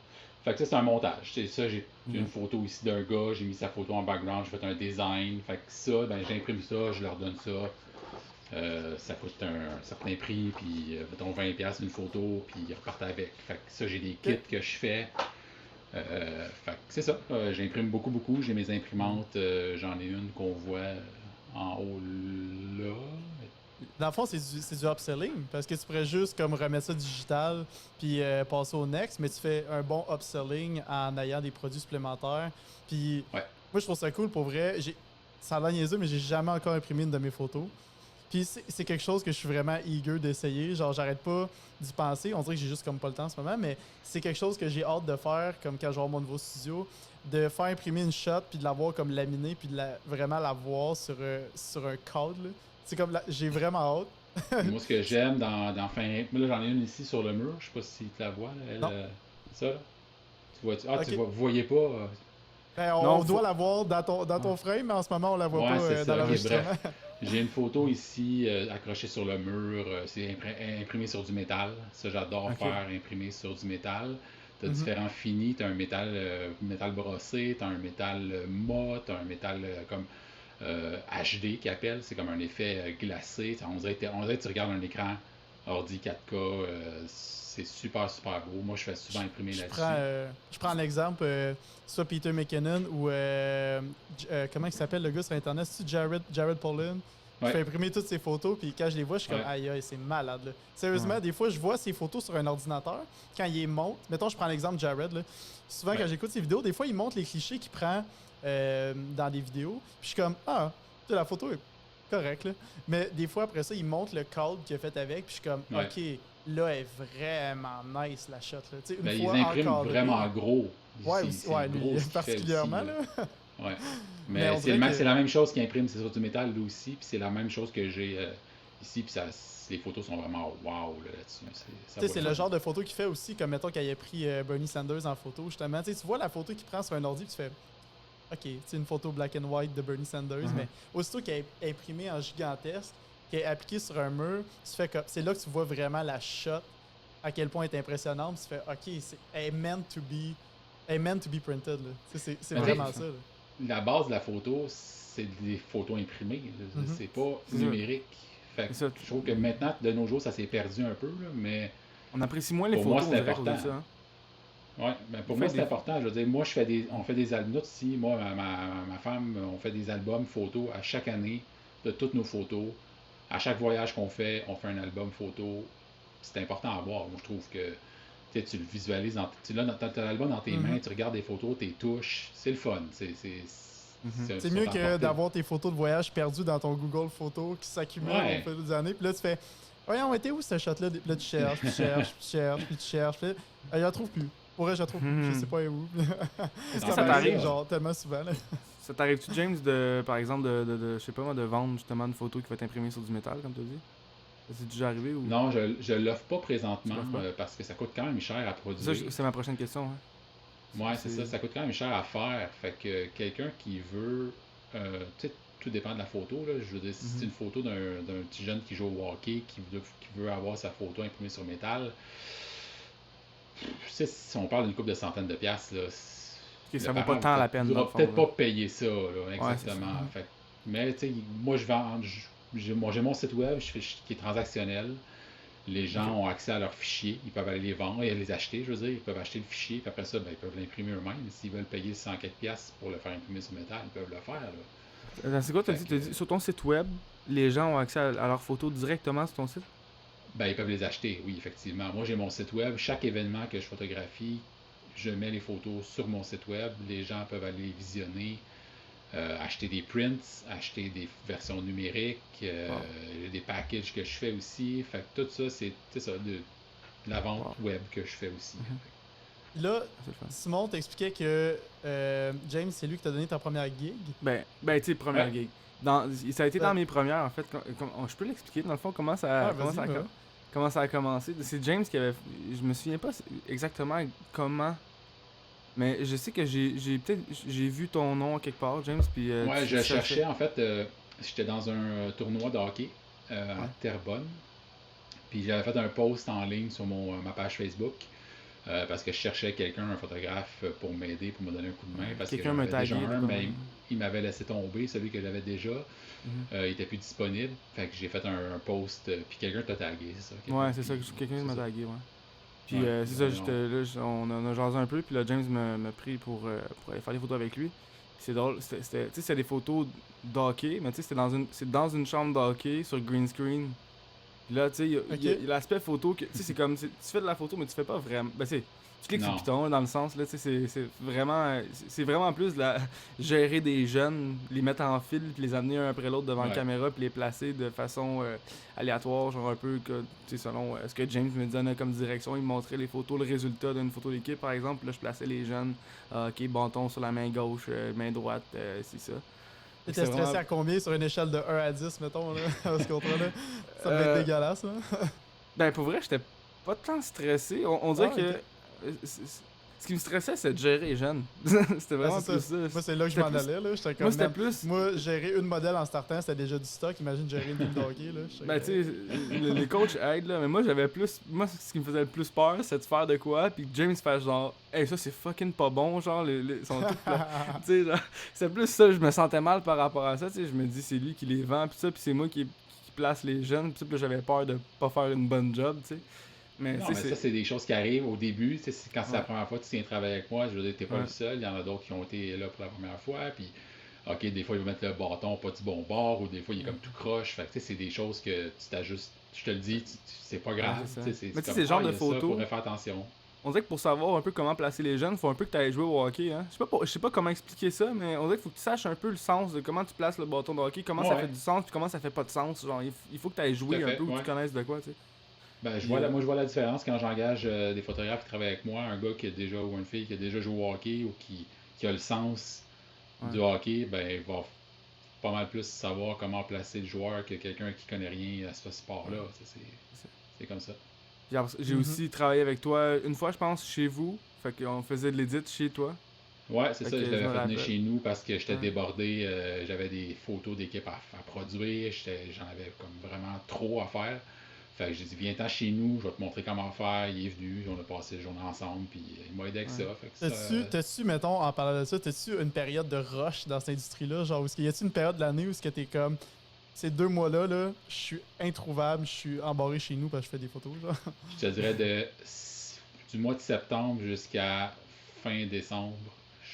Fait que ça, c'est un montage. C'est ça, j'ai Ouais. une photo ici d'un gars, j'ai mis sa photo en background, j'ai fait un design. Fait que ça, ben j'imprime ça, je leur donne ça. Ça coûte un certain prix, puis mettons 20$ une photo, puis ils repartent avec. Fait que ça, j'ai des kits que je fais. Fait que c'est ça. J'imprime beaucoup, beaucoup. J'ai mes imprimantes. J'en ai une qu'on voit en haut là. Dans le fond, c'est du upselling parce que tu pourrais juste comme remettre ça digital puis passer au next, mais tu fais un bon upselling en ayant des produits supplémentaires. Puis Ouais. moi, je trouve ça cool pour vrai. Ça a l'air niaiseux, mais j'ai jamais encore imprimé une de mes photos. Puis c'est quelque chose que je suis vraiment eager d'essayer. Genre, j'arrête pas d'y penser. On dirait que j'ai juste comme pas le temps en ce moment, mais c'est quelque chose que j'ai hâte de faire, comme quand je vais avoir mon nouveau studio, de faire imprimer une shot puis de l'avoir comme laminée puis vraiment la voir sur un cadre. Là. C'est comme j'ai vraiment hâte. Moi, ce que j'aime dans fin. Là, j'en ai une ici sur le mur. Je sais pas si tu la vois. Là, Non. ça, là. Tu vois, ah, Ok. vous voyez pas. Ben, Non, on doit la voir dans ton frame, mais en ce moment, on la voit Ouais, pas c'est dans ça. Ok, l'enregistrement. bref. J'ai une photo ici accrochée sur le mur. C'est imprimé sur du métal. Ça, j'adore Ok. faire imprimer sur du métal. Tu as Mhm. différents finis. Tu as un métal brossé, tu as un métal mat, tu as un métal comme HD qui appelle. C'est comme un effet glacé. On dirait que tu regardes un écran ordi 4K. C'est super, super beau. Moi, je fais souvent imprimer là-dessus. Je prends un exemple, soit Peter McKinnon ou comment il s'appelle le gars sur Internet? C'est-tu Jared Polin? Je Ouais, fais imprimer toutes ses photos, puis quand je les vois, je suis comme ouais, aïe aïe, c'est malade. Là. Sérieusement, Ouais. des fois, je vois ses photos sur un ordinateur, quand il les monte. Mettons, je prends l'exemple de Jared. Là. Souvent, ouais. quand j'écoute ses vidéos, des fois, il montre les clichés qu'il prend dans des vidéos. Puis je suis comme, ah, tu sais, la photo est correcte. Là. Mais des fois, après ça, il montre le code qu'il a fait avec, puis je suis comme, Ouais. ok, là, est vraiment nice la shot. Là. Tu sais, une Ben, ils fois impriment encadré. vraiment gros. Ouais, C'est ouais, gros lui, ce qu'il fait particulièrement. aussi. Là. Ouais. Mais Mais on dirait que. c'est la même chose qu'il imprime, c'est sur du métal lui aussi. Puis c'est la même chose que j'ai ici. Puis les photos sont vraiment wow là-dessus. Ça Tu sais, vaut c'est le le fun. genre de photo qu'il fait aussi, comme mettons qu'il ait pris Bernie Sanders en photo, justement. Tu sais, tu vois la photo qu'il prend sur un ordi, puis tu fais, OK, c'est une photo black and white de Bernie Sanders, Mhm. mais aussitôt qu'elle est imprimée en gigantesque, qu'elle est appliquée sur un mur, tu fais comme, c'est là que tu vois vraiment la shot, à quel point elle est impressionnante, puis tu fais, OK, elle est meant to be printed, là. Tu sais, c'est Mais vraiment ouais, ça, là. La base de la photo, c'est des photos imprimées. Là. Mhm. C'est pas C'est ça. numérique. Fait que C'est ça. je trouve que maintenant, de nos jours, ça s'est perdu un peu. Là, mais On apprécie moins les pour moi, photos, on c'est dirait, à cause de important. ça. Hein. Ouais, ben pour Des moi, fois, c'est important. Je veux dire, moi, on fait des albums. Nous, ici, moi, ma femme, on fait des albums photos à chaque année de toutes nos photos. À chaque voyage qu'on fait, on fait un album photo. C'est important à voir. Moi, je trouve que tu le visualises, tu l'as dans l'album dans tes mains, Mhm. tu regardes des photos, tes touches. C'est le fun. Mhm. C'est sont mieux que emportés. d'avoir tes photos de voyage perdues dans ton Google Photos qui s'accumulent Ouais. au fil des années. Puis là, tu fais, voyons, était où cette shot-là? Puis là, tu cherches, puis tu cherches, puis tu cherches, puis tu cherches. Puis là, je la trouve plus. Pour vrai, je la trouve plus. Je sais pas où. Est-ce que Ça ça m'arrive, t'arrive? genre, tellement souvent. Là. Ça t'arrive-tu, James, par exemple, je sais pas moi, de vendre justement une photo qui va être imprimée sur du métal, comme tu as dit? Ça s'est déjà arrivé ou. Non, je l'offre pas présentement Tu l'offres pas? parce que ça coûte quand même cher à Ça, produire. c'est ma prochaine question. Hein. Ouais, c'est ça, ça coûte quand même cher à faire. Fait que quelqu'un qui veut, tu sais, tout dépend de la photo, là. Je veux dire, si c'est Mhm. une photo d'un petit jeune qui joue au hockey, qui veut avoir sa photo imprimée sur métal, tu sais, si on parle d'une couple de centaines de piastres, là, Ok, le ça vaut pas parent tant la ne peine, dans le voudra fond. peut-être Là. pas payer ça, là, Ouais, c'est ça. exactement. Mhm. Fait mais, tu sais, moi, j'ai mon site web qui est transactionnel. Les gens Ok. ont accès à leurs fichiers, ils peuvent aller les vendre et les acheter, je veux dire, ils peuvent acheter le fichier, puis après ça, ben, ils peuvent l'imprimer eux-mêmes. S'ils veulent payer 100 quelques piastres pour le faire imprimer sur métal, ils peuvent le faire. Là. Attends, c'est quoi t'as Fait dit? que, T'as dit sur ton site web, les gens ont accès à leurs photos directement sur ton site? ben, ils peuvent les acheter, oui, effectivement. Moi, j'ai mon site web. Chaque événement que je photographie, je mets les photos sur mon site web. Les gens peuvent aller les visionner, acheter des prints, acheter des versions numériques, Wow. des packages que je fais aussi. Fait que tout ça, c'est ça, de la vente Wow. web que je fais aussi. Mhm. Là, C'est le fun. Simon t'expliquait que James, c'est lui qui t'a donné ta première gig. Tu sais, première Ouais. gig. Ça a été Ben- dans mes premières, en fait. Je peux l'expliquer, dans le fond, comment ça, Ah, vas-y, ben ouais. comment ça a commencé. C'est James qui avait. Je me souviens pas exactement comment. Mais je sais que j'ai vu ton nom quelque part, James, puis Ouais, tu je cherchais. cherchais, en fait, j'étais dans un tournoi de hockey à Ouais. Terrebonne. Puis j'avais fait un post en ligne sur ma page Facebook parce que je cherchais quelqu'un, un photographe, pour m'aider, pour me donner un coup de main. Parce que Quelqu'un j'en me avais déjà taguait, un, comme- mais il m'avait laissé tomber, celui que j'avais déjà. Mhm. Il était plus disponible. Fait que j'ai fait un post, puis quelqu'un t'a tagué, c'est ça? Ouais, c'est ça, Puis quelqu'un c'est m'a ça. tagué, ouais. Puis Ouais, c'est ça, non. on en a jasé un peu, puis là, James m'a pris pour aller faire des photos avec lui. C'est drôle, tu sais, c'était des photos d'hockey, mais tu sais, c'est dans une chambre d'hockey sur green screen. Puis là, tu sais, il y a Ok. l'aspect photo, tu sais, c'est comme, tu fais de la photo, mais tu fais pas vraiment, ben tu cliques sur le Non. piton, là, dans le sens, là, tu sais, c'est vraiment plus de la, gérer des jeunes, les mettre en file, puis les amener un après l'autre devant la Ouais. caméra, puis les placer de façon aléatoire, genre un peu, tu sais, selon ce que James me donnait comme direction, il me montrait les photos, le résultat d'une photo d'équipe, par exemple, là, je plaçais les jeunes, ok, bâton sur la main gauche, main droite, c'est ça. Fait que T'étais c'est stressé vraiment- à combien sur une échelle de 1 à 10, mettons, là, à ce contrat-là? Ça devait être Euh, dégueulasse, là. Ben, pour vrai, j'étais pas tant stressé. On dirait Ah, que. ok. Ce qui me stressait, c'est de gérer les jeunes. C'était Ah, vraiment c'est plus ça. ça. Moi, c'est là que je C'était m'en plus- allais, là. J'étais Moi, comme, c'était man, plus. moi, gérer une modèle en startant, c'était déjà du stock. Imagine gérer une team de hockey, là. J'étais Ben, comme- tu sais, les coachs aident, là. Mais moi, j'avais plus. Moi, ce qui me faisait le plus peur, c'est de faire de quoi. Puis James fait genre, hey, ça, c'est fucking pas bon. Genre, ils sont tous là. Tu sais, genre, c'est plus ça. Je me sentais mal par rapport à ça. Tu sais, je me dis, c'est lui qui les vend. Puis ça, puis c'est moi qui place les jeunes. Puis ça, puis là, j'avais peur de pas faire une bonne job, tu sais. Mais, Non, tu mais sais, ça, c'est des choses qui arrivent au début. Tu sais, quand c'est la Ouais. première fois que tu viens travailler avec moi, je veux dire, t'es pas Ouais. le seul. Il y en a d'autres qui ont été là pour la première fois. Puis, OK, des fois, il va mettre le bâton pas du bon bord, ou des fois, il est comme tout croche. Fait que, tu sais, c'est des choses que tu t'ajustes. Je te le dis, c'est pas grave. c'est ça. Tu sais, Mais tu sais, comme, c'est le genre il y de a ça, photos- faudrait faire attention. On dirait que pour savoir un peu comment placer les jeunes, faut un peu que tu ailles jouer au hockey. Hein? Je sais pas comment expliquer ça, mais on dirait qu'il faut que tu saches un peu le sens de comment tu places le bâton de hockey, comment ça Ouais. fait du sens, puis comment ça fait pas de sens. Genre, il faut que tu ailles jouer Tout à un fait, peu, ou que ouais. tu connaisses de quoi, tu sais. Ben, Puis, moi, je vois la différence quand j'engage des photographes qui travaillent avec moi, un gars qui a déjà, ou une fille qui a déjà joué au hockey, ou qui a le sens du Ouais. hockey, ben, il va pas mal plus savoir comment placer le joueur que quelqu'un qui connaît rien à ce sport-là. Tu sais, c'est comme ça. Puis après ça, j'ai Mhm. aussi travaillé avec toi une fois, je pense, chez vous. Fait qu'on faisait de l'édit chez toi. Ouais, c'est Fait ça, que je je l'avais me fait venir rappelle. chez nous parce que j'étais Ouais. débordé, j'avais des photos d'équipe à produire, j'en avais comme vraiment trop à faire. Fait que j'ai dit, viens-t'en chez nous, je vais te montrer comment faire. Il est venu, on a passé la journée ensemble, puis il m'a aidé avec Ouais. ça. Fait que ça, T'as-tu, mettons, en parlant de ça, t'as-tu une période de rush dans cette industrie-là? Genre, y a-tu une période de l'année où ce que t'es comme, ces 2 mois-là, là, je suis introuvable, je suis embarré chez nous parce que je fais des photos, genre? je te dirais du mois de septembre jusqu'à fin décembre,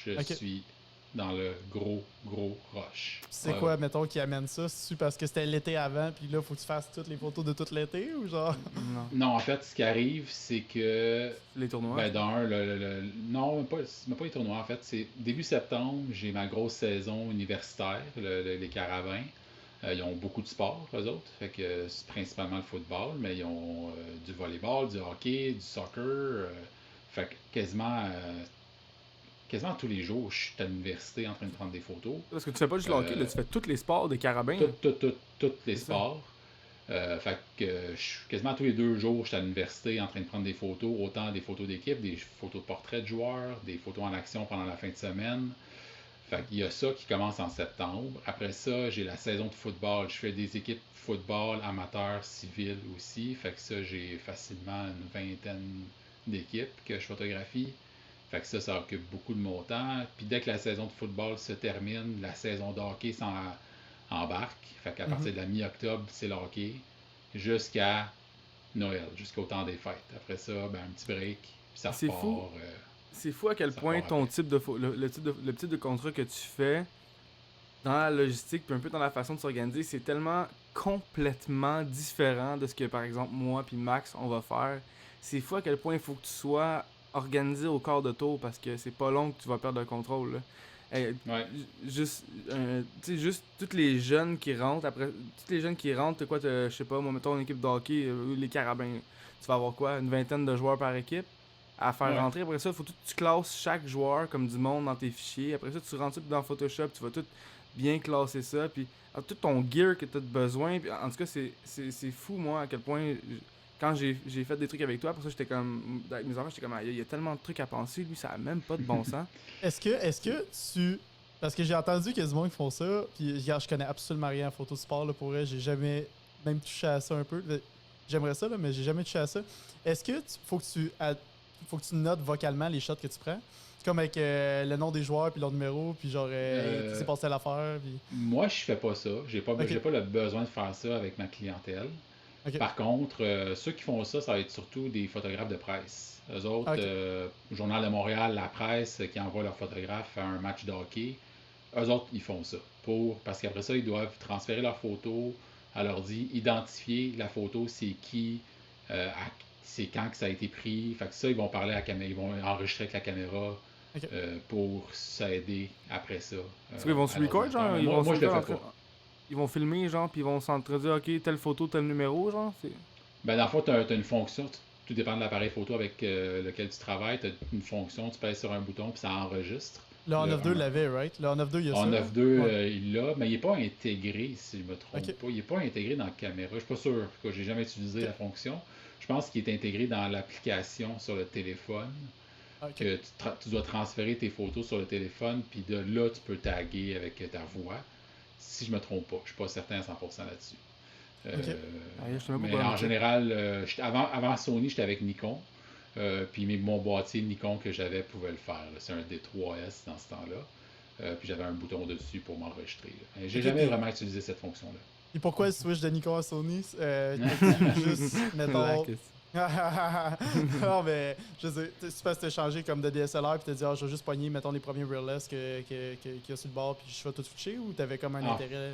je Ok. suis dans le gros rush. C'est Ouais, quoi, ouais. mettons, qui amène ça? C'est-tu parce que c'était l'été avant, puis là, faut que tu fasses toutes les photos de tout l'été, ou genre? Non. Non, en fait, ce qui arrive, c'est que Les tournois. ben, d'un, non, même pas les tournois. En fait, c'est début septembre, j'ai ma grosse saison universitaire, les Caravans. Ils ont beaucoup de sports, eux autres. Fait que c'est principalement le football, mais ils ont du volleyball, du hockey, du soccer. Fait que quasiment tous les jours, je suis à l'université en train de prendre des photos. Parce que tu fais pas juste le hockey, là, tu fais tous les sports des carabins. là. Tous les C'est ça. sports. Fait que quasiment tous les 2 jours, je suis à l'université en train de prendre des photos, autant des photos d'équipe, des photos de portraits de joueurs, des photos en action pendant la fin de semaine. Fait qu'il y a ça qui commence en septembre. Après ça, j'ai la saison de football. Je fais des équipes de football amateurs, civiles aussi. Fait que ça, j'ai facilement une vingtaine d'équipes que je photographie. Fait que ça occupe beaucoup de mon temps. Puis dès que la saison de football se termine, la saison de hockey embarque. Fait qu'à partir de la mi-octobre, c'est le hockey. Jusqu'à Noël, jusqu'au temps des fêtes. Après ça, ben, un petit break. Puis ça C'est repart. C'est fou à quel Ça point part ton après. type de le type de contrat que tu fais, dans la logistique, puis un peu dans la façon de s'organiser, c'est tellement complètement différent de ce que, par exemple, moi puis Max, on va faire. C'est fou à quel point il faut que tu sois organisé au quart de tour parce que c'est pas long que tu vas perdre le contrôle. Là. Ouais. Juste, tu sais, juste tous les jeunes qui rentrent, après, tous les jeunes qui rentrent, t'as quoi, je sais pas, moi, mettons une équipe de hockey, les Carabins, tu vas avoir quoi, une vingtaine de joueurs par équipe à faire Ouais. rentrer. Après ça, il faut que tu classes chaque joueur comme du monde dans tes fichiers. Après ça, tu rentres tout dans Photoshop, tu vas tout bien classer ça, puis tout ton gear que tu as besoin. Puis, en tout cas, c'est fou, moi, à quel point, quand j'ai fait des trucs avec toi, après ça, j'étais comme, avec mes enfants, j'étais comme, il y a tellement de trucs à penser, lui, ça a même pas de bon sens. Est-ce que tu. Parce que j'ai entendu qu'il y a du monde qui font ça, puis regarde, je connais absolument rien en photo sport, là, pour vrai, j'ai jamais même touché à ça un peu. J'aimerais ça, là, mais j'ai jamais touché à ça. Est-ce que faut que tu notes vocalement les shots que tu prends? Comme avec le nom des joueurs, puis leur numéro, puis genre, qui s'est passé à l'affaire, puis... Moi, je fais pas ça. Ok. J'ai pas le besoin de faire ça avec ma clientèle. Ok. Par contre, ceux qui font ça, ça va être surtout des photographes de presse. Eux autres, Ok. Journal de Montréal, la presse qui envoie leurs photographes à un match de hockey, eux autres, ils font ça. Parce qu'après ça, ils doivent transférer leurs photos à l'ordi, identifier la photo, c'est qui, c'est quand que ça a été pris. Fait que ça, ils vont parler à la caméra, ils vont enregistrer avec la caméra Ok. pour s'aider après ça. Est-ce qu'ils vont se record, genre? Ils Moi, vont moi, se je le fais record pas. ils vont filmer, genre, puis ils vont s'entretenir, ok, telle photo, tel numéro, genre. Ben, dans le fond, tu as une fonction, tout dépend de l'appareil photo avec lequel tu travailles, tu as une fonction, tu pèses sur un bouton puis ça enregistre. Le Le A92 l'avait, right? Le A92, il y a En ça. 9.2, Ouais. il l'a, mais il n'est pas intégré, si je me trompe Ok. pas. Il n'est pas intégré dans la caméra. Je suis pas sûr, que j'ai jamais utilisé Ok. la fonction. Je pense qu'il est intégré dans l'application sur le téléphone, Ok. que tu dois transférer tes photos sur le téléphone, puis de là, tu peux taguer avec ta voix. Si je me trompe pas, je suis pas certain à 100% là-dessus. Ok. Je sais même pas Mais comment en mettre ça. général, avant Sony, j'étais avec Nikon. Puis mon boîtier Nikon que j'avais pouvait le faire. C'est un D3S dans ce temps-là. Puis j'avais un bouton dessus pour m'enregistrer. J'ai Ok, jamais vraiment utilisé cette fonction-là. Et pourquoi le switch de Nikon à Sony? Juste, La mettons... question. non, mais je sais, c'est parce que t'as changé comme de DSLR puis t'as dit, ah, je vais juste pogner, mettons, les premiers mirrorless qu'il y a sur le bord puis je vais tout switcher, ou t'avais comme un Ah. intérêt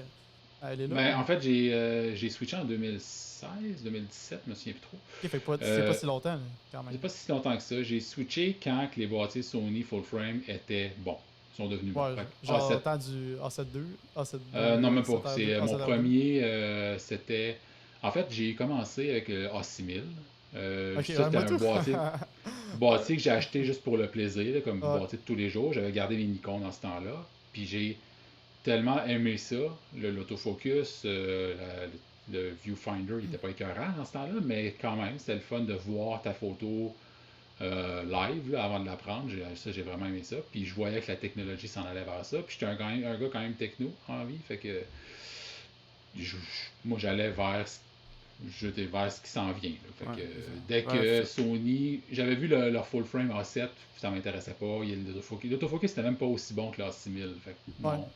à aller là? Ben, en fait, j'ai switché en 2016, 2017, je me souviens plus trop. Ok, fait que c'est Euh, pas si longtemps, là, quand même. C'est pas si longtemps que ça. J'ai switché quand que les boîtiers Sony full frame étaient bons. Ils sont devenus bons. Ouais, Fait que genre, A7, temps du A7 II, A7 non, même pas. 7R2, C'est mon A7R2. premier, c'était. En fait, j'ai commencé avec le A6000. Ok, Ça, ouais, c'était moi un tout. boîtier que j'ai acheté juste pour le plaisir, là, comme Ouais. boîtier de tous les jours. J'avais gardé mes Nikon dans ce temps-là. Puis j'ai tellement aimé ça. L'autofocus, le viewfinder, il n'était pas écœurant dans ce temps-là, mais quand même, c'était le fun de voir ta photo live là, avant de la prendre. J'ai vraiment aimé ça. Puis je voyais que la technologie s'en allait vers ça. Puis j'étais un gars quand même techno en vie. Fait que moi j'étais vers ce qui s'en vient. Là. Fait Ouais, que, c'est ça. dès Ouais, que c'est- Sony, j'avais vu leur full frame A7, ça m'intéressait pas. Il y a l'autofocus. L'autofocus c'était même pas aussi bon que l'A6000. Fait que Ouais. non.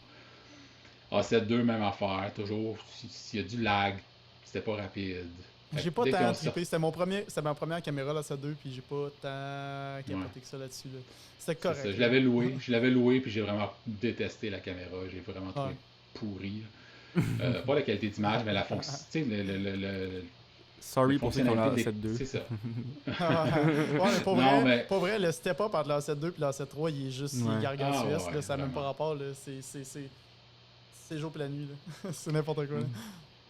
A7 II, même affaire. Toujours, s'il y a du lag, c'était pas rapide. Fait J'ai que pas dès qu'ils tant ont trippé. C'était ma première caméra, là, l'A7 II, puis j'ai pas tant capoté que ça là-dessus. Là. C'était C'est correct. ça. là. Je l'avais loué, puis j'ai vraiment détesté la caméra. J'ai vraiment trouvé Ouais. pourri. Pas la qualité d'image, mais la fonction. Tu sais, Sorry la pour ceux qui ont la fonctionnalité 7.2. C'est ça. Ouais, mais Non, mais- pour vrai, le step-up entre la 7.2 et la 7.3, il est juste il Ouais. est gargantuesque. Ah, ouais, là, ça n'a même vraiment. pas rapport. Là. C'est jour et la nuit. Là. C'est n'importe quoi. Là.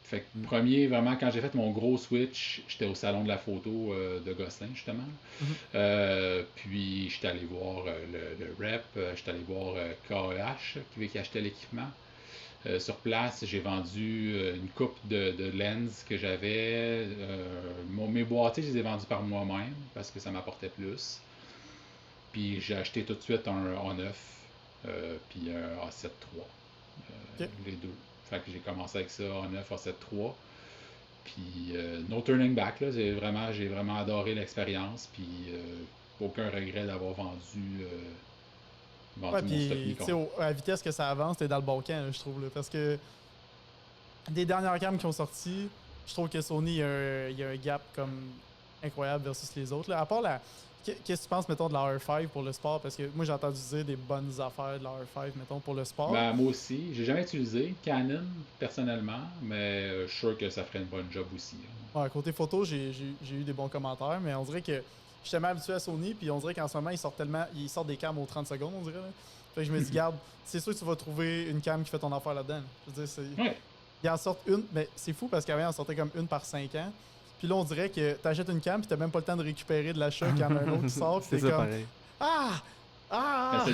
Fait que premier, quand j'ai fait mon gros switch, j'étais au salon de la photo de Gosselin, justement. Puis j'étais allé voir le rep, j'étais allé voir KEH qui achetait l'équipement. Sur place, j'ai vendu une coupe de lens que j'avais. Mes boîtiers, je les ai vendus par moi-même parce que ça m'apportait plus. Puis j'ai acheté tout de suite un A9 puis un A7 III. Ok. Les deux. Fait que j'ai commencé avec ça, A9, A7 III. Puis no turning back, là, j'ai vraiment adoré l'expérience. Puis aucun regret d'avoir vendu Ouais, mon stock puis, tu sais, Nikon. à la vitesse que ça avance, t'es dans le bon camp, là, je trouve. Là, parce que des dernières cams qui ont sorti, je trouve que Sony, il y a un gap comme incroyable versus les autres. Là. À part qu'est-ce que tu penses, mettons, de la R5 pour le sport? Parce que moi, j'ai entendu dire des bonnes affaires de la R5, mettons, pour le sport. Ben, moi aussi. J'ai jamais utilisé Canon, personnellement, mais je suis sûr que ça ferait une bonne job aussi. Hein. Ouais, côté photo, j'ai eu des bons commentaires, mais on dirait que je suis tellement habitué à Sony, puis on dirait qu'en ce moment, ils sortent des cams aux 30 secondes, on dirait. Là. Fait que je me dis, garde, c'est sûr que tu vas trouver une cam qui fait ton affaire là-dedans. Je veux dire, Ouais. ils en sortent une, mais c'est fou parce qu'avant, ils en sortaient comme une par 5 ans. Puis là, on dirait que t'achètes une cam, puis t'as même pas le temps de récupérer de l'achat qu'il y en a un autre qui sort. C'est Puis ça, t'es comme, pareil. ah! Ben, Ah!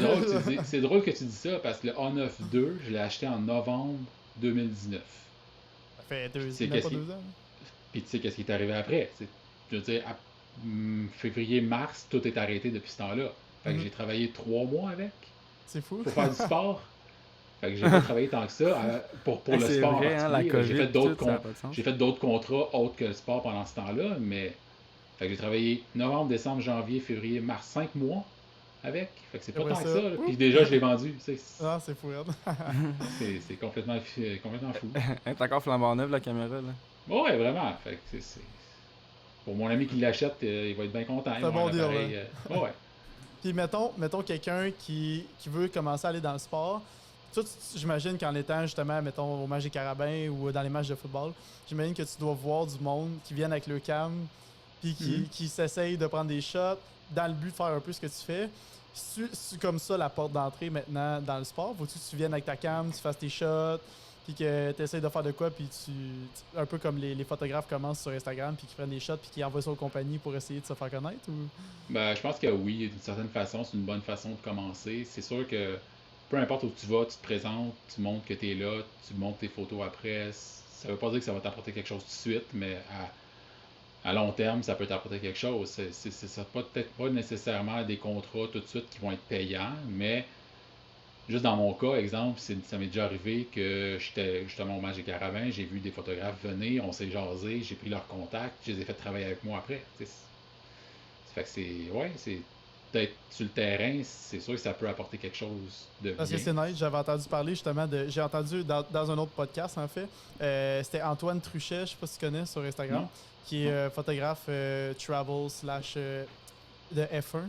c'est drôle que tu dis ça parce que le A9 II, je l'ai acheté en novembre 2019. Ça fait C'est même pas qu'est-ce qui- 2 ans. Puis tu sais qu'est-ce qui est arrivé après? Je veux dire, février-mars, tout est arrêté depuis ce temps-là. Fait que Mhm. j'ai travaillé 3 mois avec C'est fou. pour faire du sport. Fait que j'ai pas travaillé tant que ça pour le C'est sport vrai, en hein, la particulier. COVID, tout, ça a pas de sens. J'ai fait d'autres contrats autres que le sport pendant ce temps-là, mais fait que j'ai travaillé novembre, décembre, janvier, février, mars, 5 mois avec. Fait que c'est pas Après tant que ça, ça. Là. Puis déjà, je l'ai vendu. Ah, c'est fou, Red. C'est complètement fou. Elle est encore flambant neuve, la caméra, là. Ouais, vraiment. Fait que pour mon ami qui l'achète, il va être bien content. C'est un bon deal, Ouais. Puis mettons quelqu'un qui veut commencer à aller dans le sport. Toi, j'imagine qu'en étant justement, mettons, au match des Carabins ou dans les matchs de football, j'imagine que tu dois voir du monde qui viennent avec le cam puis qui s'essaye de prendre des shots dans le but de faire un peu ce que tu fais. C'est comme ça la porte d'entrée maintenant dans le sport. Faut-tu que tu viennes avec ta cam, tu fasses tes shots, puis que tu essaies de faire de quoi, puis un peu comme les photographes commencent sur Instagram, puis qui prennent des shots, puis qui envoient ça aux compagnies pour essayer de se faire connaître? Ou... Ben, je pense que oui, d'une certaine façon, c'est une bonne façon de commencer. C'est sûr que peu importe où tu vas, tu te présentes, tu montres que tu es là, tu montres tes photos après. Ça veut pas dire que ça va t'apporter quelque chose tout de suite, mais à long terme, ça peut t'apporter quelque chose. Ça peut-être pas nécessairement des contrats tout de suite qui vont être payants, mais juste dans mon cas, exemple, ça m'est déjà arrivé que j'étais justement au match des Caravans, j'ai vu des photographes venir, on s'est jasé, j'ai pris leur contact, je les ai fait travailler avec moi après. Fait que c'est d'être sur le terrain, c'est sûr que ça peut apporter quelque chose de Parce que bien. c'est nice, j'avais entendu parler justement de. J'ai entendu dans un autre podcast en fait. C'était Antoine Truchet, je sais pas si tu connais sur Instagram, Non. qui est photographe travel slash de F1.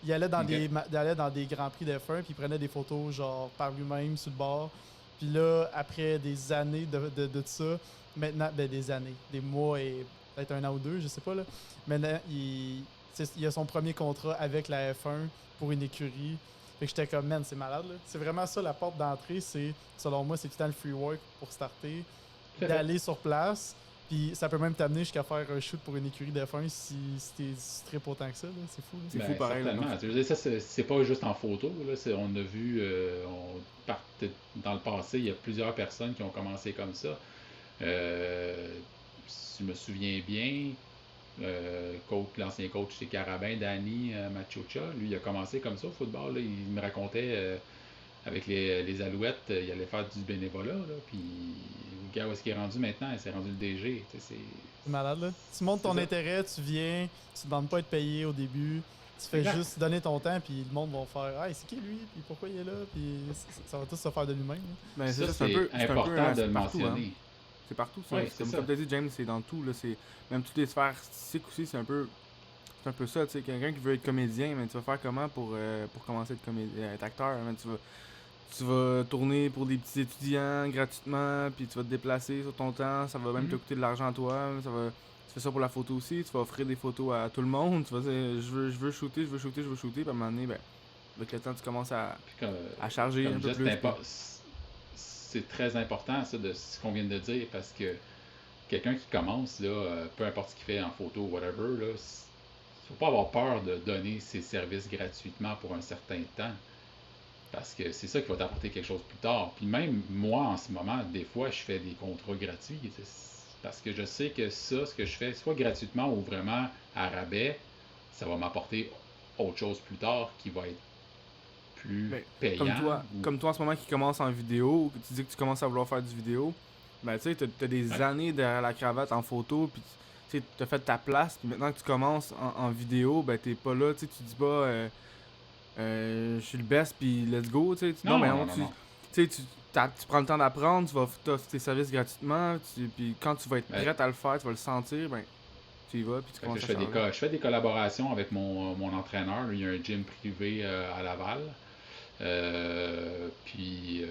Il allait dans, Ok. il allait dans des grands prix de F1 puis il prenait des photos genre par lui-même sur le bord. Puis là, après des années de ça, maintenant, ben des années, des mois et peut-être 1 an ou 2, je sais pas là. Maintenant, il a son premier contrat avec la F1 pour une écurie. Fait que j'étais comme, man, c'est malade, là. C'est vraiment ça, la porte d'entrée, selon moi, c'est tout le temps le free work pour starter, d'aller sur place. Puis ça peut même t'amener jusqu'à faire un shoot pour une écurie de F1 si t'es trip autant que ça, là. C'est fou, là. C'est fou pareil, là. Certainement. Je veux dire, ça, c'est pas juste en photo. Là. On a vu, dans le passé, il y a plusieurs personnes qui ont commencé comme ça. Si je me souviens bien, l'ancien coach chez Carabin, Danny Machocha, lui, il a commencé comme ça au football. Là. Il me racontait avec les Alouettes, il allait faire du bénévolat. Là, puis le gars, où est-ce qu'il est rendu maintenant? Il s'est rendu le DG. C'est malade, là. Tu montres ton intérêt, tu viens, tu ne demandes pas être payé au début. Tu fais Exact. juste donner ton temps, puis le monde va faire « Hey, c'est qui lui? Puis pourquoi il est là? » Puis ça va tout se faire de lui-même. Là. Ben, Ça, c'est un peu important de le partout, hein. mentionner. C'est partout, ça. Ouais, c'est Comme ça. tu as dit, James, c'est dans tout. Là, même toutes les sphères artistiques aussi, c'est un peu ça. Tu sais, quelqu'un qui veut être comédien, mais tu vas faire comment pour commencer à être acteur? Man, tu vas tourner pour des petits étudiants gratuitement, puis tu vas te déplacer sur ton temps, ça va même te coûter de l'argent à toi. Tu fais ça pour la photo aussi, tu vas offrir des photos à tout le monde. Tu vas dire, je veux shooter, puis à un moment donné, ben, avec le temps, tu commences à charger Comme un peu je plus. disais, c'est très important ça de ce qu'on vient de dire parce que quelqu'un qui commence là, peu importe ce qu'il fait en photo ou whatever, là, faut pas avoir peur de donner ses services gratuitement pour un certain temps. Parce que c'est ça qui va t'apporter quelque chose plus tard. Puis même moi, en ce moment, des fois, je fais des contrats gratuits. Parce que je sais que ça, ce que je fais, soit gratuitement ou vraiment à rabais, ça va m'apporter autre chose plus tard qui va être plus payant. Comme toi en ce moment qui commence en vidéo, tu dis que tu commences à vouloir faire du vidéo, ben tu sais, t'as des années derrière la cravate en photo, puis tu sais, t'as fait ta place, puis maintenant que tu commences en vidéo, ben t'es pas là, tu sais, tu dis pas je suis le best, puis let's go, tu sais. Non. Tu prends le temps d'apprendre, tu vas t'offrir tes services gratuitement, puis quand tu vas être prêt à le faire, tu vas le sentir, ben Tu y vas, puis tu Fait que là, commences à charger. je fais des collaborations avec mon entraîneur. Lui, il a un gym privé à Laval. Puis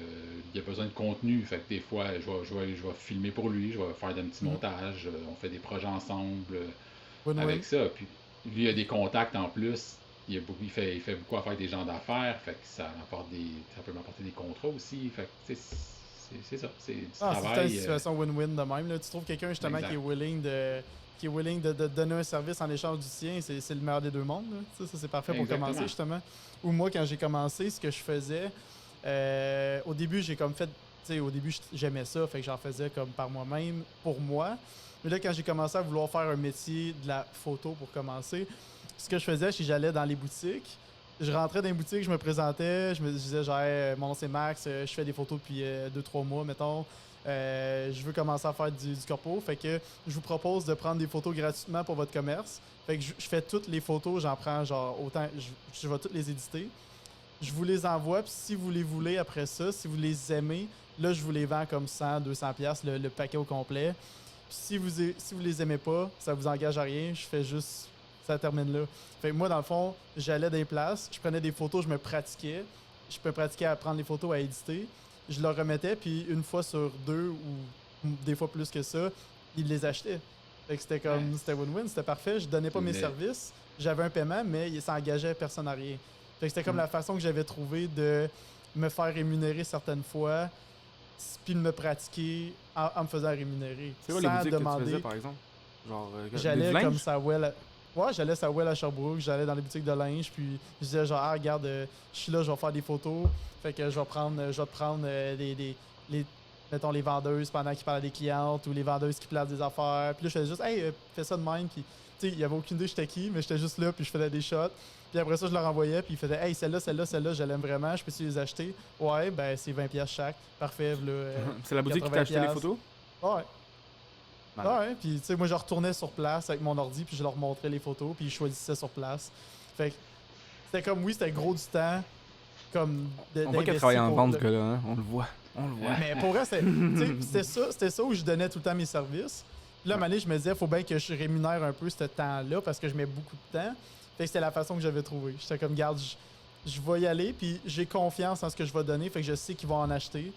il a besoin de contenu. Fait que des fois, je vais filmer pour lui, je vais faire des petits montages. On fait des projets ensemble Win-win. avec ça. Puis lui, il a des contacts en plus. Il fait beaucoup affaire avec des gens d'affaires. Fait que ça peut m'apporter des contrats aussi. Fait que c'est ça. C'est du Ah, c'est une travail. situation win-win de même. Là. Tu trouves quelqu'un justement Exact. qui est willing de te donner un service en échange du sien, c'est le meilleur des deux mondes. Là. Ça, c'est parfait pour Exactement. commencer justement. Ou moi, quand j'ai commencé, ce que je faisais, au début, j'ai comme fait, tu sais, au début, j'aimais ça, fait que j'en faisais comme par moi-même, pour moi. Mais là, quand j'ai commencé à vouloir faire un métier de la photo pour commencer, ce que je faisais, c'est que j'allais dans les boutiques. Je rentrais dans les boutiques, je me présentais, je me disais, genre, Hey, mon nom c'est Max, je fais des photos depuis 2-3 mois, mettons. Je veux commencer à faire du corpo. Fait que je vous propose de prendre des photos gratuitement pour votre commerce. Fait que je fais toutes les photos, j'en prends genre autant, je vais toutes les éditer. Je vous les envoie, puis si vous les voulez après ça, si vous les aimez, là je vous les vends comme 100, 200 pièces le paquet au complet. Puis si vous les aimez pas, ça vous engage à rien, je fais juste ça termine là. Fait que moi dans le fond, j'allais des places, je prenais des photos, je me pratiquais, je peux pratiquer à prendre les photos à éditer, je leur remettais puis une fois sur deux ou des fois plus que ça, ils les achetaient. Fait que c'était comme Ouais. c'était win-win, c'était parfait, je donnais pas mes Mais- services, j'avais un paiement mais ça engageait personne à rien. Fait que c'était comme la façon que j'avais trouvé de me faire rémunérer certaines fois, puis de me pratiquer en me faisant rémunérer. C'est quoi les sans boutiques que tu demander. faisais, par exemple? Genre, J'allais du linge? comme ça, ouais. Ouais, j'allais ça à Sherbrooke, j'allais dans les boutiques de linge, puis je disais genre, ah, regarde, je suis là, je vais faire des photos. Fait que je vais te prendre mettons, les vendeuses pendant qu'ils parlent à des clientes ou les vendeuses qui placent des affaires. Puis là, je faisais juste, hey, fais ça de même. Puis, tu sais, il y avait aucune idée j'étais qui, mais j'étais juste là, puis je faisais des shots. Puis après ça, je leur envoyais, puis ils faisaient, hey, celle-là, je l'aime vraiment, je peux-tu les acheter? Ouais, ben, c'est 20$ chaque. Parfait, là. C'est la boutique qui t'a acheté les 80$. photos? Ouais. Malade. Ouais, puis tu sais, moi je retournais sur place avec mon ordi, puis je leur montrais les photos, puis ils choisissaient sur place. Fait que c'était comme, oui, c'était gros du temps, comme On voit qu'elle travaille en vente, ce gars-là, hein? On le voit. On le voit. Mais pour vrai, c'était ça où je donnais tout le temps mes services. Puis là, à un moment donné, je me disais, faut bien que je rémunère un peu ce temps-là, parce que je mets beaucoup de temps. Fait que c'était la façon que j'avais trouvé. J'étais comme, garde, je vais y aller, puis j'ai confiance en ce que je vais donner, fait que je sais qu'ils vont en acheter.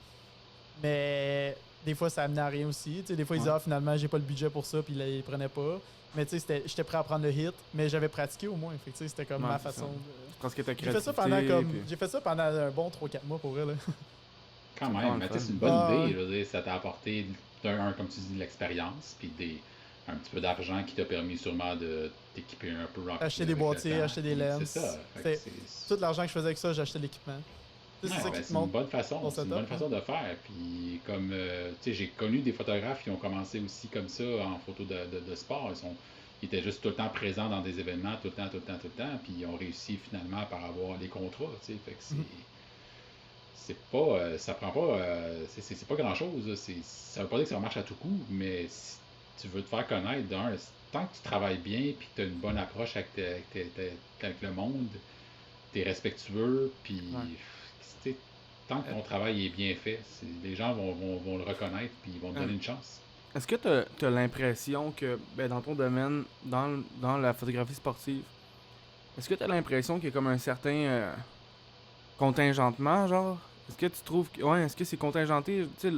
Mais des fois, ça amenait à rien aussi. Tu sais, des fois, ils disaient, ah, finalement, j'ai pas le budget pour ça, puis là, ils prenaient pas. Mais tu sais, j'étais prêt à prendre le hit, mais j'avais pratiqué au moins. Fait que, tu sais, c'était comme Ouais, ma c'est façon ça. de... Parce que ta J'ai fait ça pendant créativité, comme. puis- J'ai fait ça pendant un bon 3-4 mois pour elle. Quand C'est même, vraiment mais le tu sais, fun. c'est une bonne Ah, idée. ouais. Je veux dire, ça t'a apporté, comme tu dis, de l'expérience, puis un petit peu d'argent qui t'a permis sûrement de t'équiper un peu. Acheter des avec le boîtiers, temps. acheter des Puis lenses. C'est ça. Fait que Tout l'argent que je faisais avec ça, j'achetais l'équipement. Tu sais, Ouais, c'est ça ben, qui te c'est une montre. bonne façon. ton C'est une setup, bonne façon de faire. Puis comme tu sais, j'ai connu des photographes qui ont commencé aussi comme ça en photo de sport. Ils étaient juste tout le temps présents dans des événements, tout le temps, puis ils ont réussi finalement par avoir des contrats. Tu sais, fait que c'est pas, ça prend pas, c'est pas grand chose. Ça veut pas dire que ça marche à tout coup, mais si tu veux te faire connaître, tant que tu travailles bien, puis que tu as une bonne approche avec le monde, tu es respectueux, puis tu sais, tant que ton travail est bien fait, les gens vont le reconnaître, puis ils vont te donner une chance. Est-ce que tu as l'impression que, ben, dans ton domaine, dans la photographie sportive, est-ce que tu as l'impression qu'il y a comme un certain contingentement, genre? Est-ce que tu trouves que. Ouais, est-ce que c'est contingenté? Tu sais,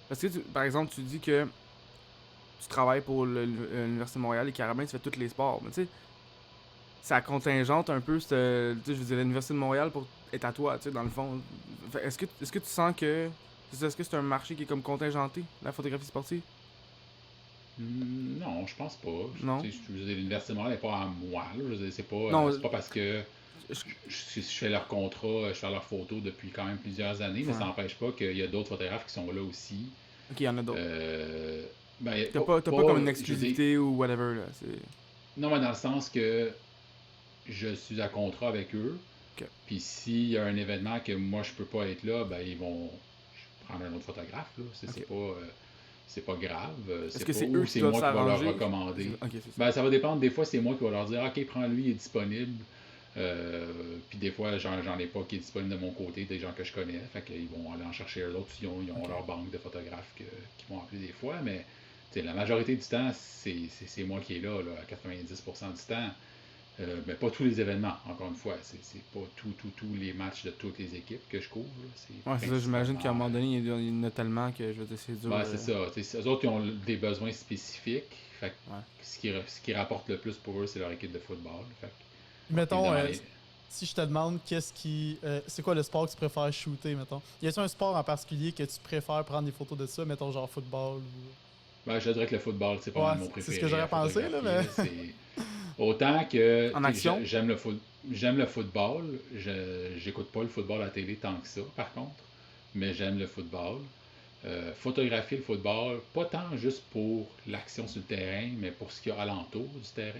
parce que, par exemple, tu dis que tu travailles pour l'Université de Montréal et carrément, tu fais tous les sports. Mais tu sais, ça contingente un peu, tu sais, je veux dire, l'Université de Montréal est à toi, tu sais, dans le fond. Est-ce que tu sens que. Est-ce que c'est un marché qui est comme contingenté, la photographie sportive? Non, je pense pas. Non. Tu sais, je veux dire, l'Université de Montréal n'est pas à moi. Là. Je veux dire, Non, c'est pas parce que je- je fais leur contrat, je fais leurs photos depuis quand même plusieurs années, mais Ouais. ça n'empêche pas qu'il y a d'autres photographes qui sont là aussi. Ok, il y en a d'autres. Ben, T'as pas comme une je veux dire, exclusivité ou whatever, là. non, mais dans le sens que je suis à contrat avec eux. Ok. Puis s'il y a un événement que moi je peux pas être là, ben ils vont prendre un autre photographe. Là. C'est pas grave. Est-ce que pas- c'est ou eux qui c'est doivent moi qui vais leur s'arranger? recommander. Ok, c'est ça. Ben, ça va dépendre. Des fois, c'est moi qui vais leur dire ok, prends lui, il est disponible. Puis des fois, j'en ai pas qui est disponible de mon côté, des gens que je connais. Fait qu'ils vont aller en chercher eux autres. Ils ont Ok. leur banque de photographes qui vont appeler des fois. Mais la majorité du temps, c'est moi qui est là, à 90% du temps. Mais pas tous les événements, encore une fois. C'est pas tous les matchs de toutes les équipes que je couvre. Ouais, c'est ça, j'imagine qu'à un moment donné, il y en a tellement que je veux dire, c'est dur. Ouais, c'est ça. Eux autres, qui ont des besoins spécifiques. Fait que ce qui rapporte le plus pour eux, c'est leur équipe de football. Fait que, Mettons, si je te demande c'est quoi le sport que tu préfères shooter, mettons? Y a-t-il un sport en particulier que tu préfères prendre des photos de ça, mettons genre football ou... Ben, je dirais que le football, c'est pas mon préféré. C'est ce que j'aurais pensé, là, mais... Autant que en action? J'aime le football. J'écoute pas le football à la télé tant que ça, par contre. Mais j'aime le football. Photographier le football, pas tant juste pour l'action sur le terrain, mais pour ce qu'il y a alentour du terrain.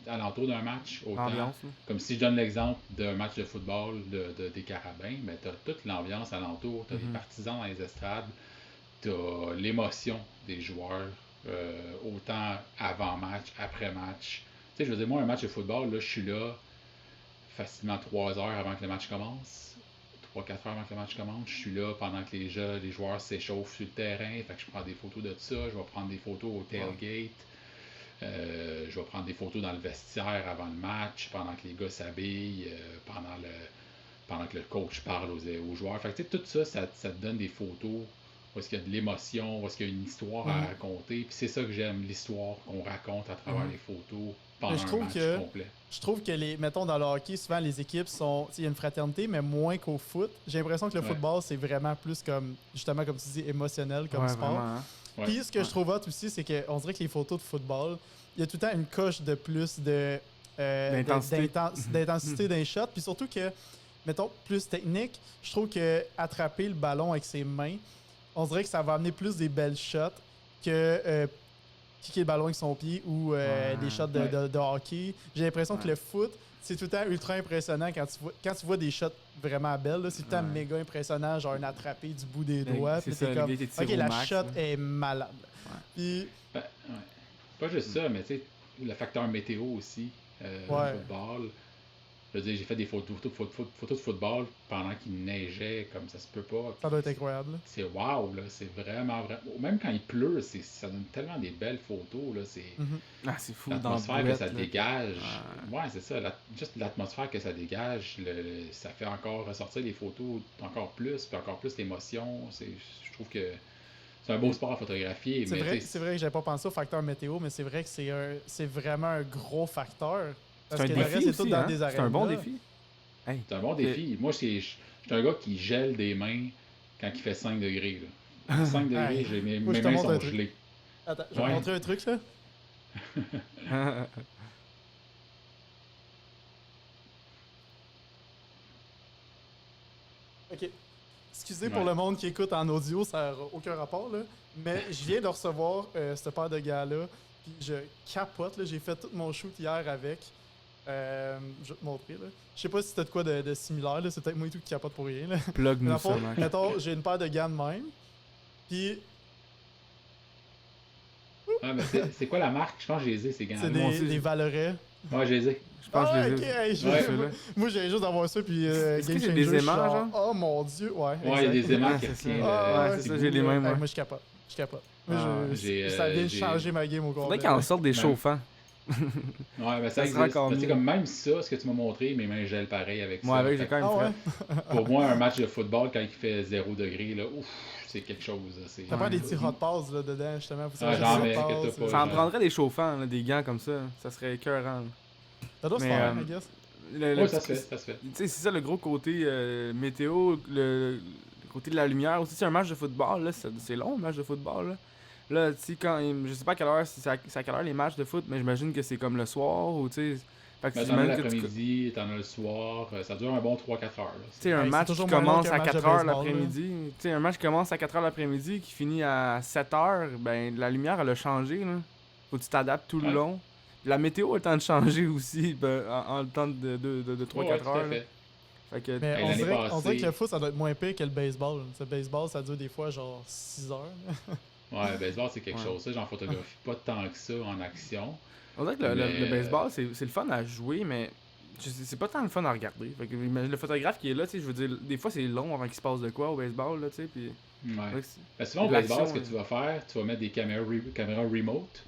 Alentour d'un match, autant. Comme si je donne l'exemple d'un match de football des Carabins, mais tu as toute l'ambiance alentour, tu as les partisans dans les estrades, tu as l'émotion des joueurs, autant avant-match, après-match. Tu sais, je veux dire, moi, un match de football, là, je suis là facilement 3 heures avant que le match commence. 3-4 heures avant que le match commence. Je suis là pendant que les joueurs s'échauffent sur le terrain. Fait que je prends des photos de ça. Je vais prendre des photos au tailgate. Je vais prendre des photos dans le vestiaire avant le match, pendant que les gars s'habillent, pendant que le coach parle aux joueurs. Fait que, tu sais, tout ça te donne des photos où est-ce qu'il y a de l'émotion, où est-ce qu'il y a une histoire à raconter. Puis c'est ça que j'aime, l'histoire qu'on raconte à travers les photos pendant un match complet. Je trouve que, mettons, dans le hockey, souvent, les équipes sont... Il y a une fraternité, mais moins qu'au foot. J'ai l'impression que le football, c'est vraiment plus comme, justement, comme tu dis, émotionnel comme sport. Vraiment, hein? Puis ce que je trouve hot aussi, c'est qu'on dirait que les photos de football, il y a tout le temps une coche de plus d'intensité d'un shot. Puis surtout que, mettons, plus technique, je trouve que attraper le ballon avec ses mains, on dirait que ça va amener plus des belles shots que kicker le ballon avec son pied ou des shots de hockey. J'ai l'impression que le foot, c'est tout le temps ultra impressionnant quand tu vois des shots vraiment belles. C'est tout le temps méga impressionnant, genre un attrapé du bout des doigts. Puis t'es comme, ok, la shot est malade. Puis... Pas juste ça, mais tu sais, le facteur météo aussi, le football. Je veux dire, j'ai fait des photos de football pendant qu'il neigeait, comme ça se peut pas. Ça doit être incroyable. C'est wow, là, c'est vraiment. Même quand il pleut, ça donne tellement des belles photos, là. C'est fou. L'atmosphère que ça dégage. Ouais, c'est ça. Juste l'atmosphère que ça dégage, ça fait encore ressortir les photos encore plus, puis encore plus l'émotion. Je trouve que c'est un beau sport à photographier. C'est vrai que j'avais pas pensé au facteur météo, mais c'est vrai que c'est vraiment un gros facteur. Parce que le reste, c'est tout dans des arènes. C'est un bon défi. Hey. C'est un bon défi. Moi, je suis un gars qui gèle des mains quand il fait 5 degrés. Là. 5 degrés, mes mains sont gelées. Attends, je vais te montrer un truc, là. OK. Excusez pour le monde qui écoute en audio, ça n'a aucun rapport, là. Mais je viens de recevoir cette paire de gars-là. Puis je capote, là. J'ai fait tout mon shoot hier avec. Je vais te montrer, là. Je sais pas si t'as de quoi de similaire, là. C'est peut-être moi et tout qui capote pour rien, là. Plug-nous ça, mec. Mettons, j'ai une paire de gants de même. Puis... Ah, mais c'est quoi la marque? Je pense que je les ai, ces gants-là. C'est des Valoret. Ouais, je les ai. Je pense que je les ai. Moi, j'ai juste d'avoir ça, puis Est-ce que j'ai des aimants, genre? Oh mon Dieu, ouais. Ouais, il y a des aimants qui retiennent. Ouais, c'est ça, j'ai les mêmes, moi, je capote. Ça vient de changer ma game au complet. Faudrait qu'il en sorte des chauffants. Ouais, mais ça existe. Mais comme même ça, ce que tu m'as montré, mes mains gèlent pareil avec ça. Moi, avec, j'ai quand même fait. Pour moi, un match de football, quand il fait 0 degré, là, ouf, c'est quelque chose. T'as pas des petits hot passes là, dedans, justement. Ça en prendrait des chauffants, là, des gants comme ça. Ça serait écœurant. Ça doit se faire, I guess. Oui, ça se fait. Tu sais, c'est ça le gros côté météo, le côté de la lumière. Aussi, c'est un match de football, là, c'est long, un match de football, là. Là, tu sais, je sais pas à quelle heure, c'est à quelle heure les matchs de foot, mais j'imagine que c'est comme le soir ou tu sais. T'en as l'après-midi, t'en as le soir, ça dure un bon 3-4 heures. Tu sais, un match qui commence à 4 heures l'après-midi, tu sais, un match qui commence à 4 heures l'après-midi, qui finit à 7 heures, ben la lumière, elle a changé, là. Faut que tu t'adaptes tout le long. La météo a le temps de changer aussi, en le temps de 3-4 heures. Fait que, mais on dirait que le foot, ça doit être moins pire que le baseball. Le baseball, ça dure des fois genre 6 heures. Ouais, le baseball, c'est quelque chose. Ça, j'en photographie pas tant que ça en action. On dirait que le baseball, c'est le fun à jouer, mais c'est pas tant le fun à regarder. Fait que, le photographe qui est là, tu sais, je veux dire, des fois, c'est long avant qu'il se passe de quoi au baseball, là, tu sais, puis... Ouais. Ouais, Ben, souvent, au l'action, baseball, ce que tu vas faire, tu vas mettre des caméras remote.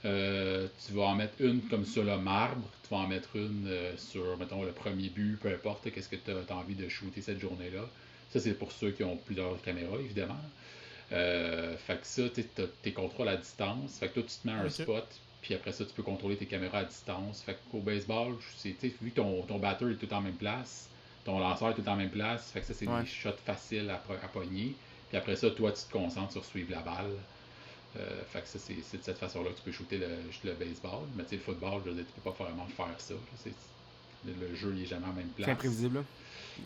Tu vas en mettre une comme sur le marbre, tu vas en mettre une sur, mettons, le premier but, peu importe, qu'est-ce que tu as envie de shooter cette journée-là. Ça, c'est pour ceux qui ont plusieurs caméras, évidemment. Fait que ça, tu as tes contrôles à distance. Fait que toi, tu te mets un spot, puis après ça, tu peux contrôler tes caméras à distance. Fait qu'au baseball, vu que ton batteur est tout en même place, ton lanceur est tout en même place, fait que ça, c'est des shots faciles à pogner. Puis après ça, toi, tu te concentres sur suivre la balle. Fait que ça, c'est de cette façon-là que tu peux shooter le baseball. Mais tu sais, le football, je veux dire, tu peux pas vraiment faire ça. Le jeu, il est jamais en même place. C'est imprévisible,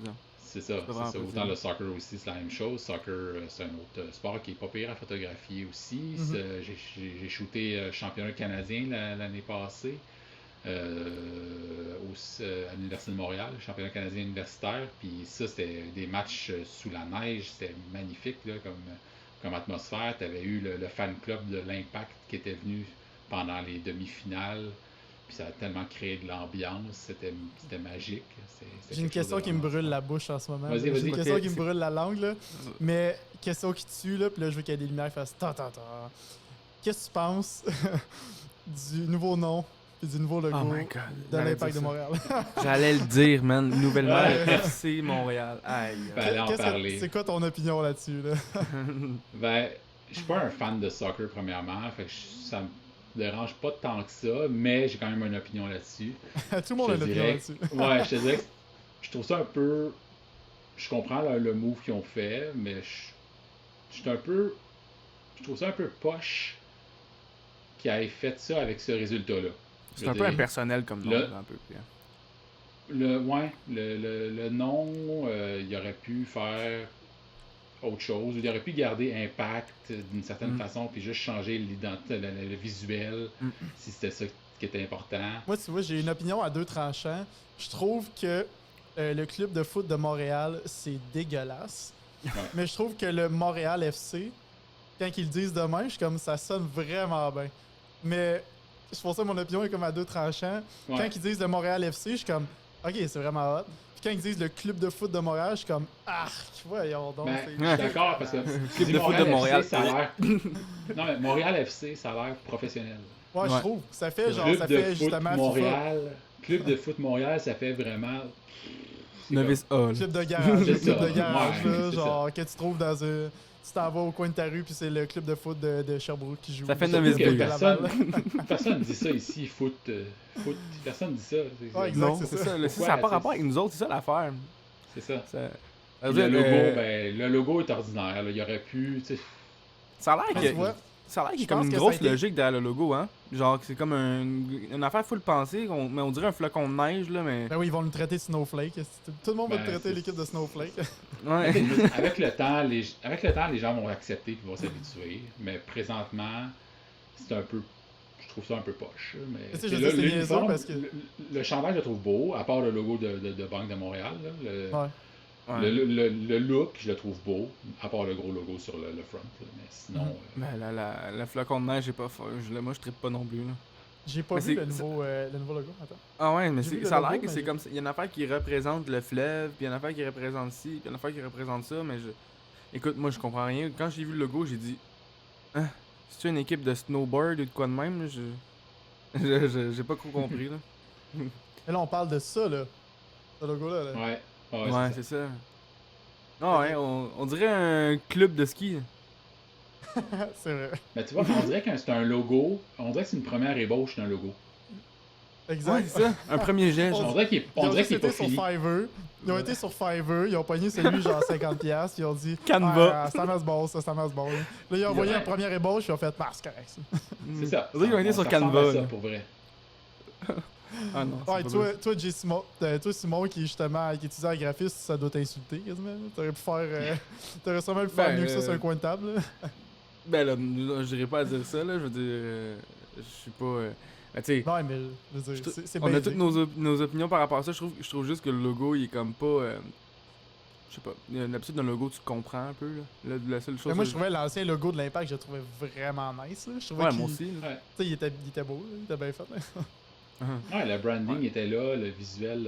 là. C'est ça. Autant le soccer aussi, c'est la même chose. Soccer, c'est un autre sport qui est pas pire à photographier aussi. J'ai shooté championnat canadien l'année passée à l'Université de Montréal, championnat canadien universitaire. Puis ça, c'était des matchs sous la neige. C'était magnifique là, comme atmosphère. Tu avais eu le fan club de l'Impact qui était venu pendant les demi-finales. Puis ça a tellement créé de l'ambiance. C'était magique. J'ai une question qui me brûle la bouche en ce moment. Vas-y. J'ai une question qui me brûle la langue. Là. Mais question qui tue. Là, puis là, je veux qu'il y ait des lumières qui fassent ta. Qu'est-ce que tu penses du nouveau nom et du nouveau logo de l'Impact de Montréal? J'allais le dire, man. Nouvellement, FC Montréal. Aïe. Fallait en parler. C'est quoi ton opinion là-dessus? Là? Ben, je suis pas un fan de soccer, premièrement. Fait que ça me dérange pas tant que ça, mais j'ai quand même une opinion là-dessus. Tout le monde a une opinion là-dessus. Ouais, je te dirais que je trouve ça un peu... Je comprends le move qu'ils ont fait, mais je trouve ça un peu poche qu'ils aient fait ça avec ce résultat-là. C'est un peu impersonnel comme nom, un peu. Le nom, il aurait pu faire autre chose. Il aurait pu garder Impact d'une certaine façon, puis juste changer l'identité, le visuel, si c'était ça qui était important. Moi, tu vois, j'ai une opinion à deux tranchants. Je trouve que le club de foot de Montréal, c'est dégueulasse. Ouais. Mais je trouve que le Montréal FC, quand ils le disent demain, je suis comme ça sonne vraiment bien. Mais c'est pour ça que mon opinion est comme à deux tranchants. Ouais. Quand ils disent le Montréal FC, je suis comme OK, c'est vraiment hot. Puis quand ils disent le club de foot de Montréal, je suis comme voyons donc. Ben, je suis d'accord parce que club de foot de Montréal, ça a l'air. Non, mais Montréal FC, ça a l'air professionnel. Ouais, je trouve. Ça fait genre, Club ça de fait foot justement Montréal. Club de foot Montréal, ça fait vraiment. Novice Hall. Club de garage. C'est ça. Club de garage, Ouais, là, c'est genre, que tu trouves dans un. Tu t'en vas au coin de ta rue, puis c'est le club de foot de Sherbrooke qui joue. Ça fait Surtout novice que B. personne dit ça ici, foot. Personne dit ça. Ouais, exact, Non, c'est c'est ça. Pourquoi, Ça n'a pas c'est- rapport avec nous autres, c'est ça l'affaire. C'est ça. Ça Le logo, le logo est ordinaire. Là. Il aurait pu. ça a l'air Tu que. vois, Ça a l'air qu'il y a Je comme pense une que grosse ça a été- logique derrière le logo, hein. Genre que c'est comme une affaire full pensée, mais on dirait un flocon de neige, là, mais... ben oui, ils vont nous traiter de Snowflake. Tout le monde va Ben, traiter c'est- l'équipe de Snowflake. Ouais. Avec le temps, les gens vont accepter et vont s'habituer. Mais présentement, c'est un peu. Je trouve ça un peu poche. Mais Tu sais, je sais, c'est niaiseux l'uniforme, parce que- le chandail, je le trouve beau, à part le logo de Banque de Montréal. Là, Ouais. Ouais. le look, je le trouve beau, à part le gros logo sur le front. Là, mais sinon. Ben, le flocon de neige, j'ai pas... Moi, je trippe pas non plus, là. J'ai pas Mais vu c'est- le nouveau logo. Attends. Ah ouais, mais J'ai vu le ça a logo, l'air que mais c'est j'ai- comme ça. Il y a une affaire qui représente le fleuve, puis il y a une affaire qui représente ci, puis il y a une affaire qui représente ça, mais Écoute, moi, je comprends rien. Quand j'ai vu le logo, j'ai dit... Hein? C'est-tu une équipe de snowboard ou de quoi de même, là? J'ai pas trop compris, là. Et là, on parle de ça, là. Ce logo-là. Là. Ouais, Ouais, c'est ça. Ah ouais, on dirait un club de ski. C'est vrai. Mais tu vois, on dirait que c'est un logo. On dirait que c'est une première ébauche d'un logo. Exact. Ouais, c'est ça. Un premier jet, On genre. dirait qu'il Ils ont est juste pas été sur fini. Fiverr. Ils ont été sur Fiverr. Ils ont pogné celui genre 50$. Ils ont dit Canva. Ah, c'est un bon, ça, c'est un bon. Là, ils ont envoyé Ouais. la première ébauche. Ils ont fait c'est correct. Ça. C'est ça. On dirait qu'ils ont été sur Ça ressemble Canva. à ça, là. pour vrai. Ah non. c'est Ouais, pas toi, Simon, qui justement qui étudie en graphisme, ça doit t'insulter quasiment. T'aurais pu faire. T'aurais sûrement pu faire Ben, mieux que ça sur un coin de table. Là. Ben là, je dirais pas à dire ça, là. Je veux dire, je suis pas. Ben, tu sais, Non, mais je veux dire, c'est on a basic. toutes nos opinions par rapport à ça. Je trouve juste que le logo, il est comme pas. Je sais pas. L'habitude d'un logo, tu comprends un peu, là. La seule chose. Mais moi, je trouvais l'ancien logo de l'Impact, je le trouvais vraiment nice. Là. Je trouvais Ouais, qu'il moi aussi. Là. Ouais. tu sais, il était beau, là, il était bien fait. Là. Ouais, le branding Ouais. était là, le visuel,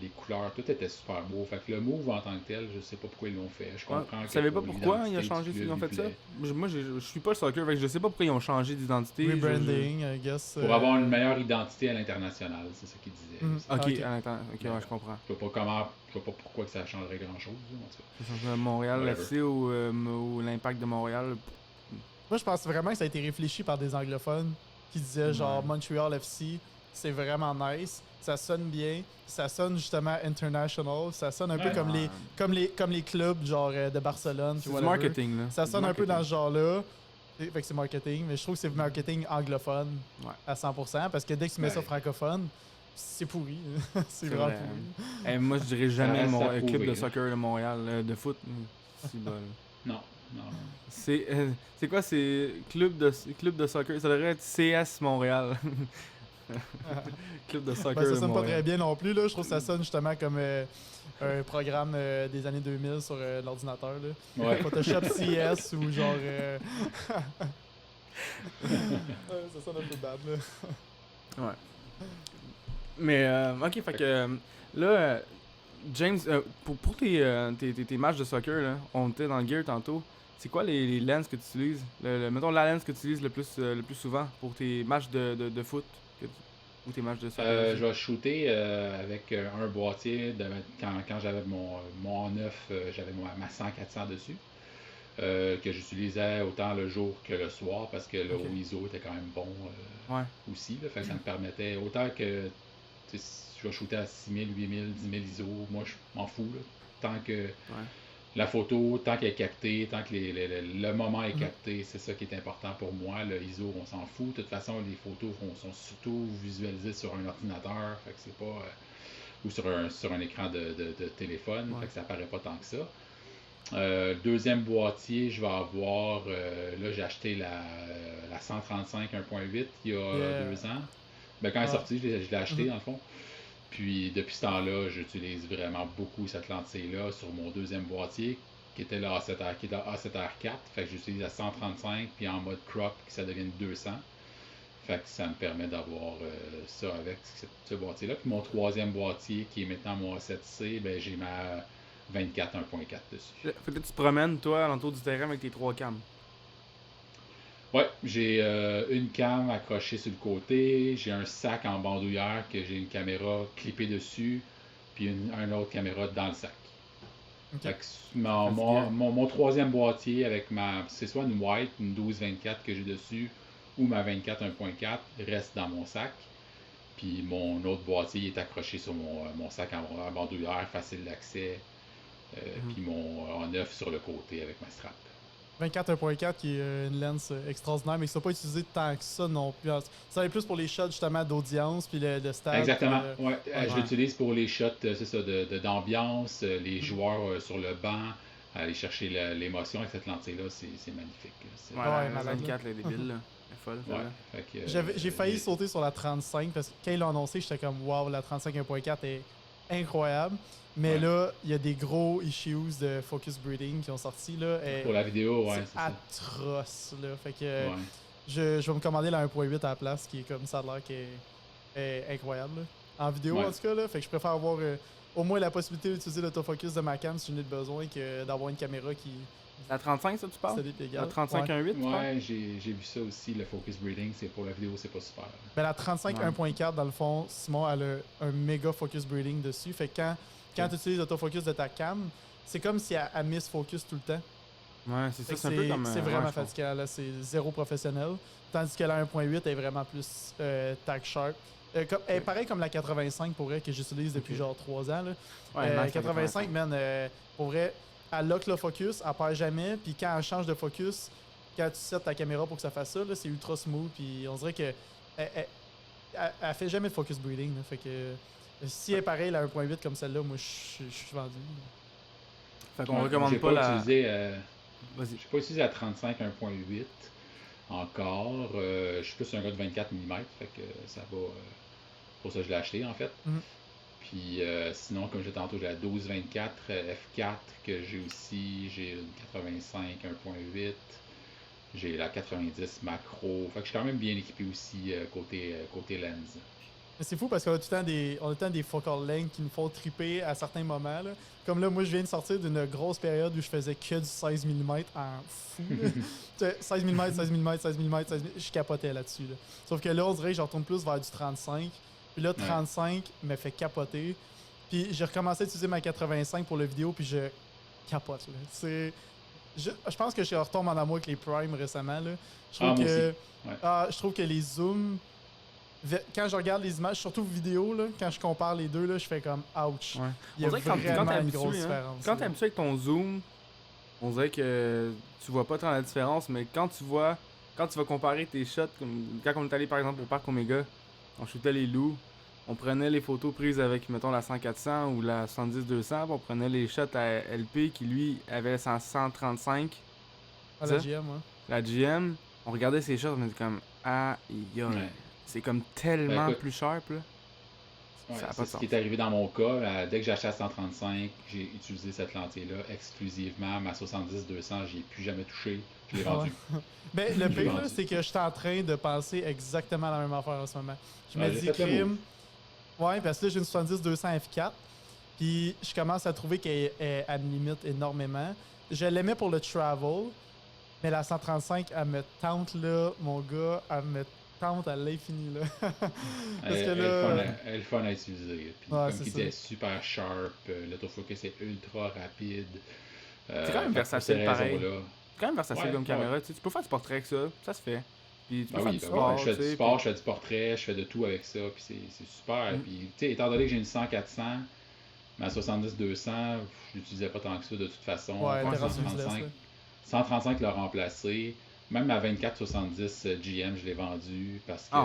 les couleurs, tout était super beau. Fait que le move en tant que tel, je sais pas pourquoi ils l'ont fait. Je Ouais. comprends Tu que savais pas pour pourquoi il a l'identité du changé, ils club, ont ils fait ça? voulaient. Moi, je suis pas le soccer, fait que je sais pas pourquoi ils ont changé d'identité. Rebranding, I guess. Pour avoir une meilleure identité à l'international, c'est ça qu'ils disaient. Mhm. Aussi. Ok, Ok. attends, ok, Mais ouais, bon, je comprends. je vois pas pourquoi que ça changerait grand chose, en tout cas. Ça change Montréal Whatever. FC ou l'Impact de Montréal. Moi, je pense vraiment que ça a été réfléchi par des anglophones qui disaient genre Ouais. Montreal FC, c'est vraiment nice, ça sonne bien, ça sonne justement international, ça sonne un peu Ouais. comme les clubs genre de Barcelone. C'est puis du whatever. marketing, là. Ça C'est sonne du un peu dans marketing. ce genre-là. Fait que c'est marketing, mais je trouve que c'est marketing anglophone Ouais. à 100%, parce que dès que tu mets ça Ouais. francophone, c'est pourri. c'est C'est vraiment vrai. pourri. Moi, je dirais jamais reste à club prouver, de là. soccer de Montréal, de foot. C'est bon. Non, non. C'est quoi, c'est club de soccer? Ça devrait être CS Montréal. Club de soccer Ben, ça de sonne pas Montréal. très bien non plus, là. Je trouve que ça sonne justement comme un programme des années 2000 sur l'ordinateur, là. Ouais. Photoshop CS ou genre. Ça sonne un peu bad, là. Ouais. Mais, ok, fait que là, James, pour tes matchs de soccer, là, on était dans le gear tantôt. C'est quoi les lenses que tu utilises? Mettons la lens que tu utilises le plus souvent pour tes matchs de foot ou tes matchs de soccer. Je vais shooter avec un boîtier. Quand j'avais mon A9, j'avais ma 100-400 dessus. Que j'utilisais autant le jour que le soir parce que le Ok. haut ISO était quand même bon Ouais. aussi. Là, fait que ça me permettait autant que si je vais shooter à 6000, 8000, 10 000 ISO, moi je m'en fous. Là. Tant que la photo, tant qu'elle est captée, tant que le moment est capté, c'est ça qui est important pour moi. Le ISO, on s'en fout. De toute façon, les photos sont surtout visualisées sur un ordinateur. Fait que c'est pas. Ou sur un écran de téléphone. Ouais. Fait que ça paraît pas tant que ça. Deuxième boîtier, je vais avoir. Là, j'ai acheté la 135 1.8 il y a 2 ans. Ben, quand elle est sortie, je l'ai acheté dans le fond. Puis depuis ce temps-là, j'utilise vraiment beaucoup cette lentille-là sur mon deuxième boîtier, qui était la A7R, qui est la A7R4. Fait que j'utilise la 135, puis en mode crop, que ça devienne 200. Fait que ça me permet d'avoir ça avec ce boîtier-là. Puis mon troisième boîtier, qui est maintenant mon A7C, ben j'ai ma 24 1.4 dessus. Fait que tu te promènes, toi, alentour du terrain avec tes 3 cams. Ouais, j'ai une cam accrochée sur le côté, j'ai un sac en bandoulière que j'ai une caméra clippée dessus, puis une autre caméra dans le sac. Ok. Fait que mon troisième boîtier avec c'est soit une white, une 12-24 que j'ai dessus, ou ma 24 1.4 reste dans mon sac. Puis mon autre boîtier est accroché sur mon sac en bandoulière, facile d'accès. Puis mon A9 sur le côté avec ma strap. 24 1.4 qui est une lens extraordinaire, mais qui ne sont pas utilisés tant que ça non plus. Ça va plus pour les shots justement d'audience puis le stade. Exactement. puis Ouais. Je l'utilise pour les shots, c'est ça, d'ambiance, les joueurs sur le banc, aller chercher l'émotion avec cette lentille-là, c'est magnifique. Ouais, Ouais, la malade, 24, elle est débile, là. Elle est folle, Ouais. celle-là. Fait que, J'ai failli sauter sur la 35 parce que quand ils l'ont annoncé, j'étais comme wow, la 35 1.4 est incroyable. Mais Ouais. là, il y a des gros issues de focus breeding qui ont sorti. Là, et pour la vidéo, ouais, c'est c'est ça. atroce. Là. Fait que Ouais. je vais me commander la 1.8 à la place, qui est comme ça a l'air qui est incroyable. Là. En vidéo, Ouais. en tout cas. Là. Fait que je préfère avoir au moins la possibilité d'utiliser l'autofocus de ma cam si j'en ai besoin que d'avoir une caméra qui La 35, ça, tu parles? est légale. La 35 Ouais. 1.8, tu parles? Ouais, j'ai vu ça aussi, le focus breeding, c'est pour la vidéo, c'est pas super. Ben, la 35 Ouais. 1.4, dans le fond, Simon, elle a un méga focus breeding dessus. Fait que quand tu utilises l'autofocus de ta cam, c'est comme si elle miss focus tout le temps. Ouais, c'est Fait ça, que c'est un peu comme... c'est ouais, vraiment je pense. fatigant. Là. C'est zéro professionnel. Tandis que la 1.8 est vraiment plus tack sharp. Elle est pareil comme la 85 pour vrai que j'utilise depuis Ok. genre 3 ans. Là. Ouais, nice, la 85, man, pour vrai, elle lock le focus, elle perd jamais. Puis quand elle change de focus, quand tu sets ta caméra pour que ça fasse ça, là, c'est ultra smooth. Puis on dirait que elle fait jamais de focus breeding. Là. Fait que si elle est pareille, la 1.8 comme celle-là, moi je suis vendu. Fait qu'on Ouais, recommande j'ai pas la... utilisé, Vas-y. j'ai pas utilisé la 35 1.8 encore. Je suis plus un gars de 24 mm, fait que ça va. Pour ça que je l'ai acheté en fait. Mhm. Puis sinon, comme j'ai tantôt, j'ai la 12-24 F4 que j'ai aussi. J'ai une 85 1.8. J'ai la 90 macro. Fait que je suis quand même bien équipé aussi côté lens. Mais c'est fou parce qu'on a tout le temps des focal lengths qui nous font triper à certains moments. Là. Comme là, moi, je viens de sortir d'une grosse période où je faisais que du 16 mm en fou. Là. 16 mm, 16 mm, 16 mm, 16 mm, je capotais là-dessus. Là. Sauf que là, on dirait que je retourne plus vers du 35. Puis là, 35 me fait capoter. Puis j'ai recommencé à utiliser ma 85 pour le vidéo, puis je capote. Là. Je pense que je retombe en amour avec les Prime récemment. Là. Je trouve que les zooms... Quand je regarde les images, surtout vidéo, là, quand je compare les deux, là, je fais comme ouch. Ouais. Il y a On dirait que vraiment une grosse différence. Quand t'es habitué avec ton zoom, on dirait que tu vois pas tant la différence, mais quand tu vas comparer tes shots, comme quand on est allé par exemple au parc Omega, on shootait les loups, on prenait les photos prises avec, mettons, la 100-400 ou la 70-200, on prenait les shots à LP qui lui avait 135. Ah, la GM, ouais. La GM, on regardait ces shots, on était comme c'est comme tellement plus sharp, là. Ouais, c'est ce qui est arrivé dans mon cas. Dès que j'ai acheté la 135, j'ai utilisé cette lentille-là exclusivement. Ma 70-200, j'y ai plus jamais touché. Je l'ai vendue. Mais le pire, là, c'est que je suis en train de penser exactement la même affaire en ce moment. Je me dis, crime. Ouais, parce que là, j'ai une 70-200 F4. Puis je commence à trouver qu'elle me limite énormément. Je l'aimais pour le travel. Mais la 135, elle me tente, là, mon gars. Elle me tente à l'infini, là. Parce que là... Elle est fun à utiliser. Puis, comme tu disais, super sharp. L'autofocus est ultra rapide. C'est quand même versatile, pareil. C'est quand même versatile comme caméra. Tu peux faire du portrait avec ça. Ça se fait. Puis tu peux faire du sport. Je fais du sport, je fais du portrait, je fais de tout avec ça. Puis c'est super. Puis, tu sais, étant donné que j'ai une 100-400, ma 70-200, je l'utilisais pas tant que ça de toute façon. Ouais, 135 l'a remplacé. Même ma 24-70 GM, je l'ai vendue parce que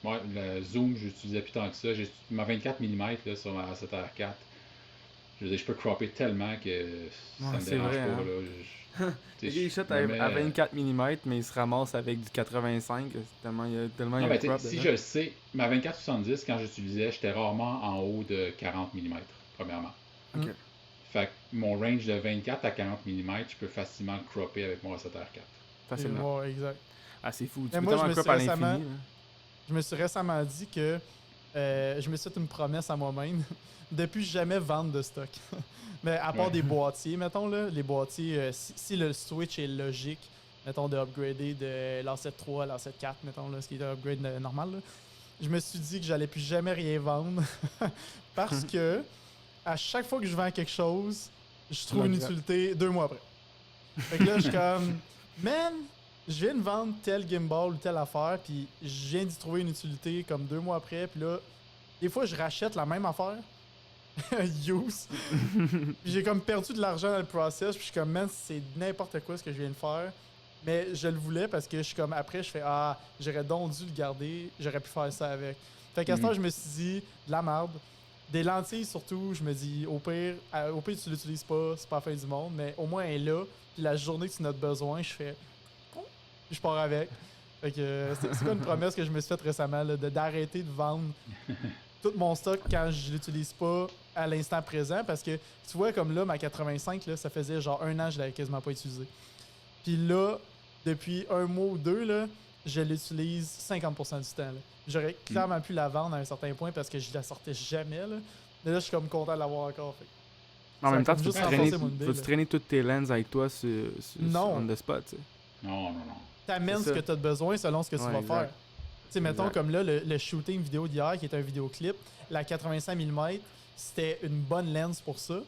le zoom, je l'utilisais plus tant que ça. Ma 24 mm là, sur ma 7R4, je peux cropper tellement que ça me dérange pas. Là. Les shots à 24 mm, mais il se ramasse avec du 85. Tellement il y a crop si je le sais, ma 24-70, quand j'utilisais, j'étais rarement en haut de 40 mm, premièrement. Okay. Fait que mon range de 24 à 40 mm, je peux facilement le cropper avec mon 7R4. Facilement. Ouais, exact. Ah, c'est fou. Tu peux tellement crop à l'infini. Je me suis récemment dit que je me suis fait une promesse à moi-même de plus jamais vendre de stock. Mais à part des boîtiers, mettons, là, les boîtiers, si le switch est logique, mettons, de upgrader de l'A7 III à l'A7 IV, mettons, là, ce qui est un upgrade normal, là, je me suis dit que j'allais plus jamais rien vendre parce que à chaque fois que je vends quelque chose, je trouve une utilité 2 mois après. Fait que là, je suis comme, man, je viens de vendre tel gimbal ou telle affaire, puis je viens d'y trouver une utilité comme 2 mois après, puis là, des fois, je rachète la même affaire. Use. Puis j'ai comme perdu de l'argent dans le process, puis je suis comme, man, c'est n'importe quoi ce que je viens de faire. Mais je le voulais parce que je suis comme, après, je fais, j'aurais donc dû le garder, j'aurais pu faire ça avec. Fait qu'à ce temps, je me suis dit, de la merde. Des lentilles surtout, je me dis, au pire tu l'utilises pas, c'est pas la fin du monde, mais au moins elle est là, puis la journée que tu en as besoin, je fais, je pars avec. Fait que c'est pas une promesse que je me suis faite récemment, là, d'arrêter de vendre tout mon stock quand je l'utilise pas à l'instant présent, parce que tu vois, comme là, ma 85, là, ça faisait genre 1 an que je l'avais quasiment pas utilisé. Puis là, depuis 1 mois ou 2, là, je l'utilise 50% du temps. Là. J'aurais clairement pu la vendre à un certain point parce que je la sortais jamais. Là. Mais là, je suis comme content de l'avoir encore. Fait. En même temps, tu peux traîner toutes tes lenses avec toi sur on the spot. T'sais. Non. T'amènes ce que tu as besoin selon ce que tu vas faire. Tu sais, mettons comme là, le shooting vidéo d'hier qui est un vidéoclip, la 85 mm, c'était une bonne lens pour ça.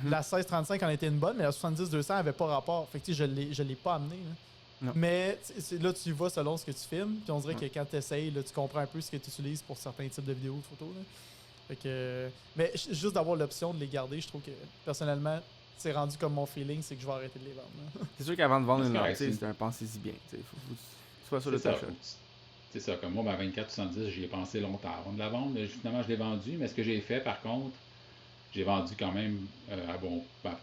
La 16-35 en était une bonne, mais la 70-200 avait pas rapport. Fait que je l'ai pas amené. Là. Mais là, tu vas selon ce que tu filmes. Puis on dirait que quand tu essayes, tu comprends un peu ce que tu utilises pour certains types de vidéos, de photos. Là. Fait que, mais juste d'avoir l'option de les garder, je trouve que personnellement, c'est rendu comme mon feeling, c'est que je vais arrêter de les vendre. C'est sûr qu'avant de vendre une lentille, c'est un pensez-y bien. Il faut que tu sois sur le tâche. C'est ça, comme moi, ma 24-70, j'y ai pensé longtemps avant de la vendre. Finalement, je l'ai vendue, mais ce que j'ai fait, par contre, j'ai vendu quand même à peu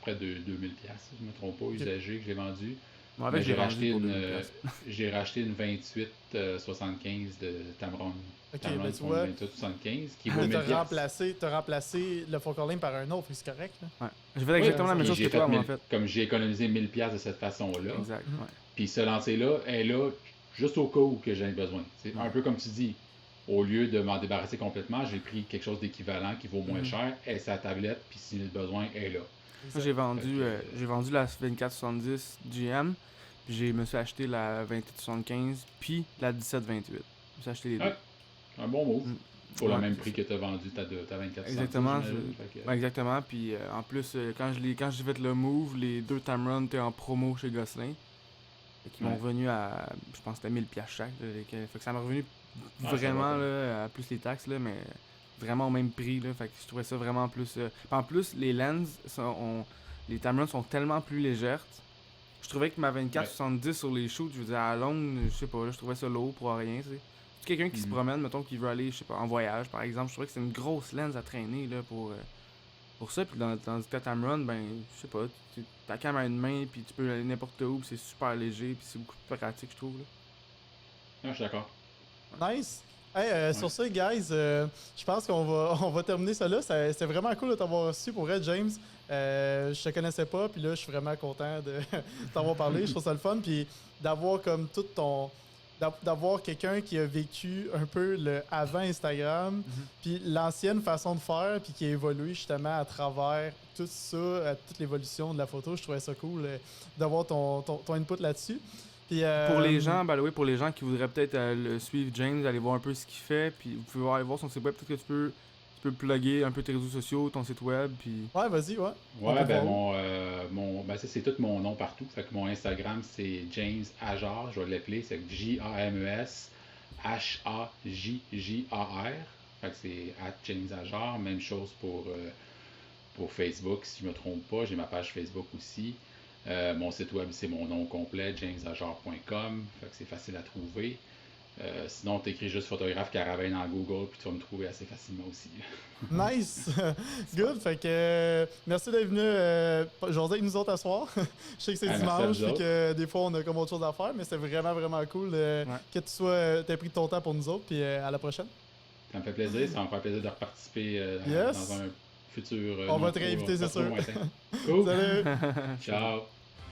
près de 2000$, si je ne me trompe pas, usagé que j'ai vendu. Ouais, j'ai racheté une 28-75 de Tamron. Ok, ben tu vois, 28-75 qui vaut 1000$. T'as remplacé le focal length par un autre, c'est correct. Là. Ouais. J'ai fait exactement la même chose que toi, moi, en fait. Comme j'ai économisé 1000$ de cette façon-là. Exact. Puis ce lancer-là est là juste au cas où que j'ai besoin. C'est un peu comme tu dis. au lieu de m'en débarrasser complètement, j'ai pris quelque chose d'équivalent qui vaut moins cher, et sa tablette, puis si le besoin est là. Moi, j'ai vendu la 2470 GM, puis je me suis acheté la 2875, puis la 1728. Je me suis acheté les deux. Ouais, un bon move. Pour Ouais, le même c'est prix ça. que tu as vendu ta 2470. Exactement, j'imagine. exactement. Puis en plus, quand j'ai fait le move, les deux Tamron étaient en promo chez Gosselin. Fait qu'ils m'ont revenu à, je pense que c'était 1000$ chaque. Là, fait que ça m'a revenu vraiment, là, à plus les taxes, là, mais vraiment au même prix. Là, fait que je trouvais ça vraiment plus... En plus, les lens, les Tamron sont tellement plus légères. Je trouvais que ma 24-70 sur les shoots, je veux dire, à la longue, je sais pas, là, je trouvais ça lourd pour rien, tu sais. Quelqu'un qui se promène, mettons, qui veut aller, je sais pas, en voyage, par exemple, je trouvais que c'est une grosse lens à traîner, là, pour ça. Puis dans le Catamaran, ben, je sais pas, t'as la cam à une main, puis tu peux aller n'importe où, puis c'est super léger, puis c'est beaucoup plus pratique, je trouve, là. Ah, je suis d'accord. Nice. Hey, sur ce, guys, je pense on va terminer ça là. C'était vraiment cool de t'avoir reçu pour vrai, James. Je te connaissais pas, puis là, je suis vraiment content de t'avoir parlé. Je trouve ça le fun, puis d'avoir comme tout ton... d'avoir quelqu'un qui a vécu un peu le avant Instagram, puis l'ancienne façon de faire, puis qui a évolué justement à travers tout ça, à toute l'évolution de la photo. Je trouvais ça cool d'avoir ton input là-dessus. Puis, pour les gens, by the way, pour les gens qui voudraient peut-être le suivre James, aller voir un peu ce qu'il fait, puis vous pouvez aller voir son site web, peut-être que tu peux plugger un peu tes réseaux sociaux, ton site web, puis... Ouais, vas-y, ouais. Ouais, ben ça, c'est tout mon nom partout. Fait que mon Instagram, c'est James Ajar. Je vais l'appeler, c'est James Hajar. Fait que c'est @James Ajar. Même chose pour Facebook, si je me trompe pas. J'ai ma page Facebook aussi. Mon site web, c'est mon nom complet, jamesajar.com. Fait que c'est facile à trouver. Sinon, tu écris juste photographe Caravane dans Google, puis tu vas me trouver assez facilement aussi. Nice! Good! Fait que merci d'être venu jaser avec nous autres à soir. Je sais que c'est dimanche, puis que des fois on a comme autre chose à faire, mais c'est vraiment, vraiment cool que tu t'aies pris ton temps pour nous autres, puis à la prochaine. Ça me fait plaisir, ça me fait plaisir de reparticiper dans un futur. On va te réinviter, c'est sûr. Cool. Salut! Ciao!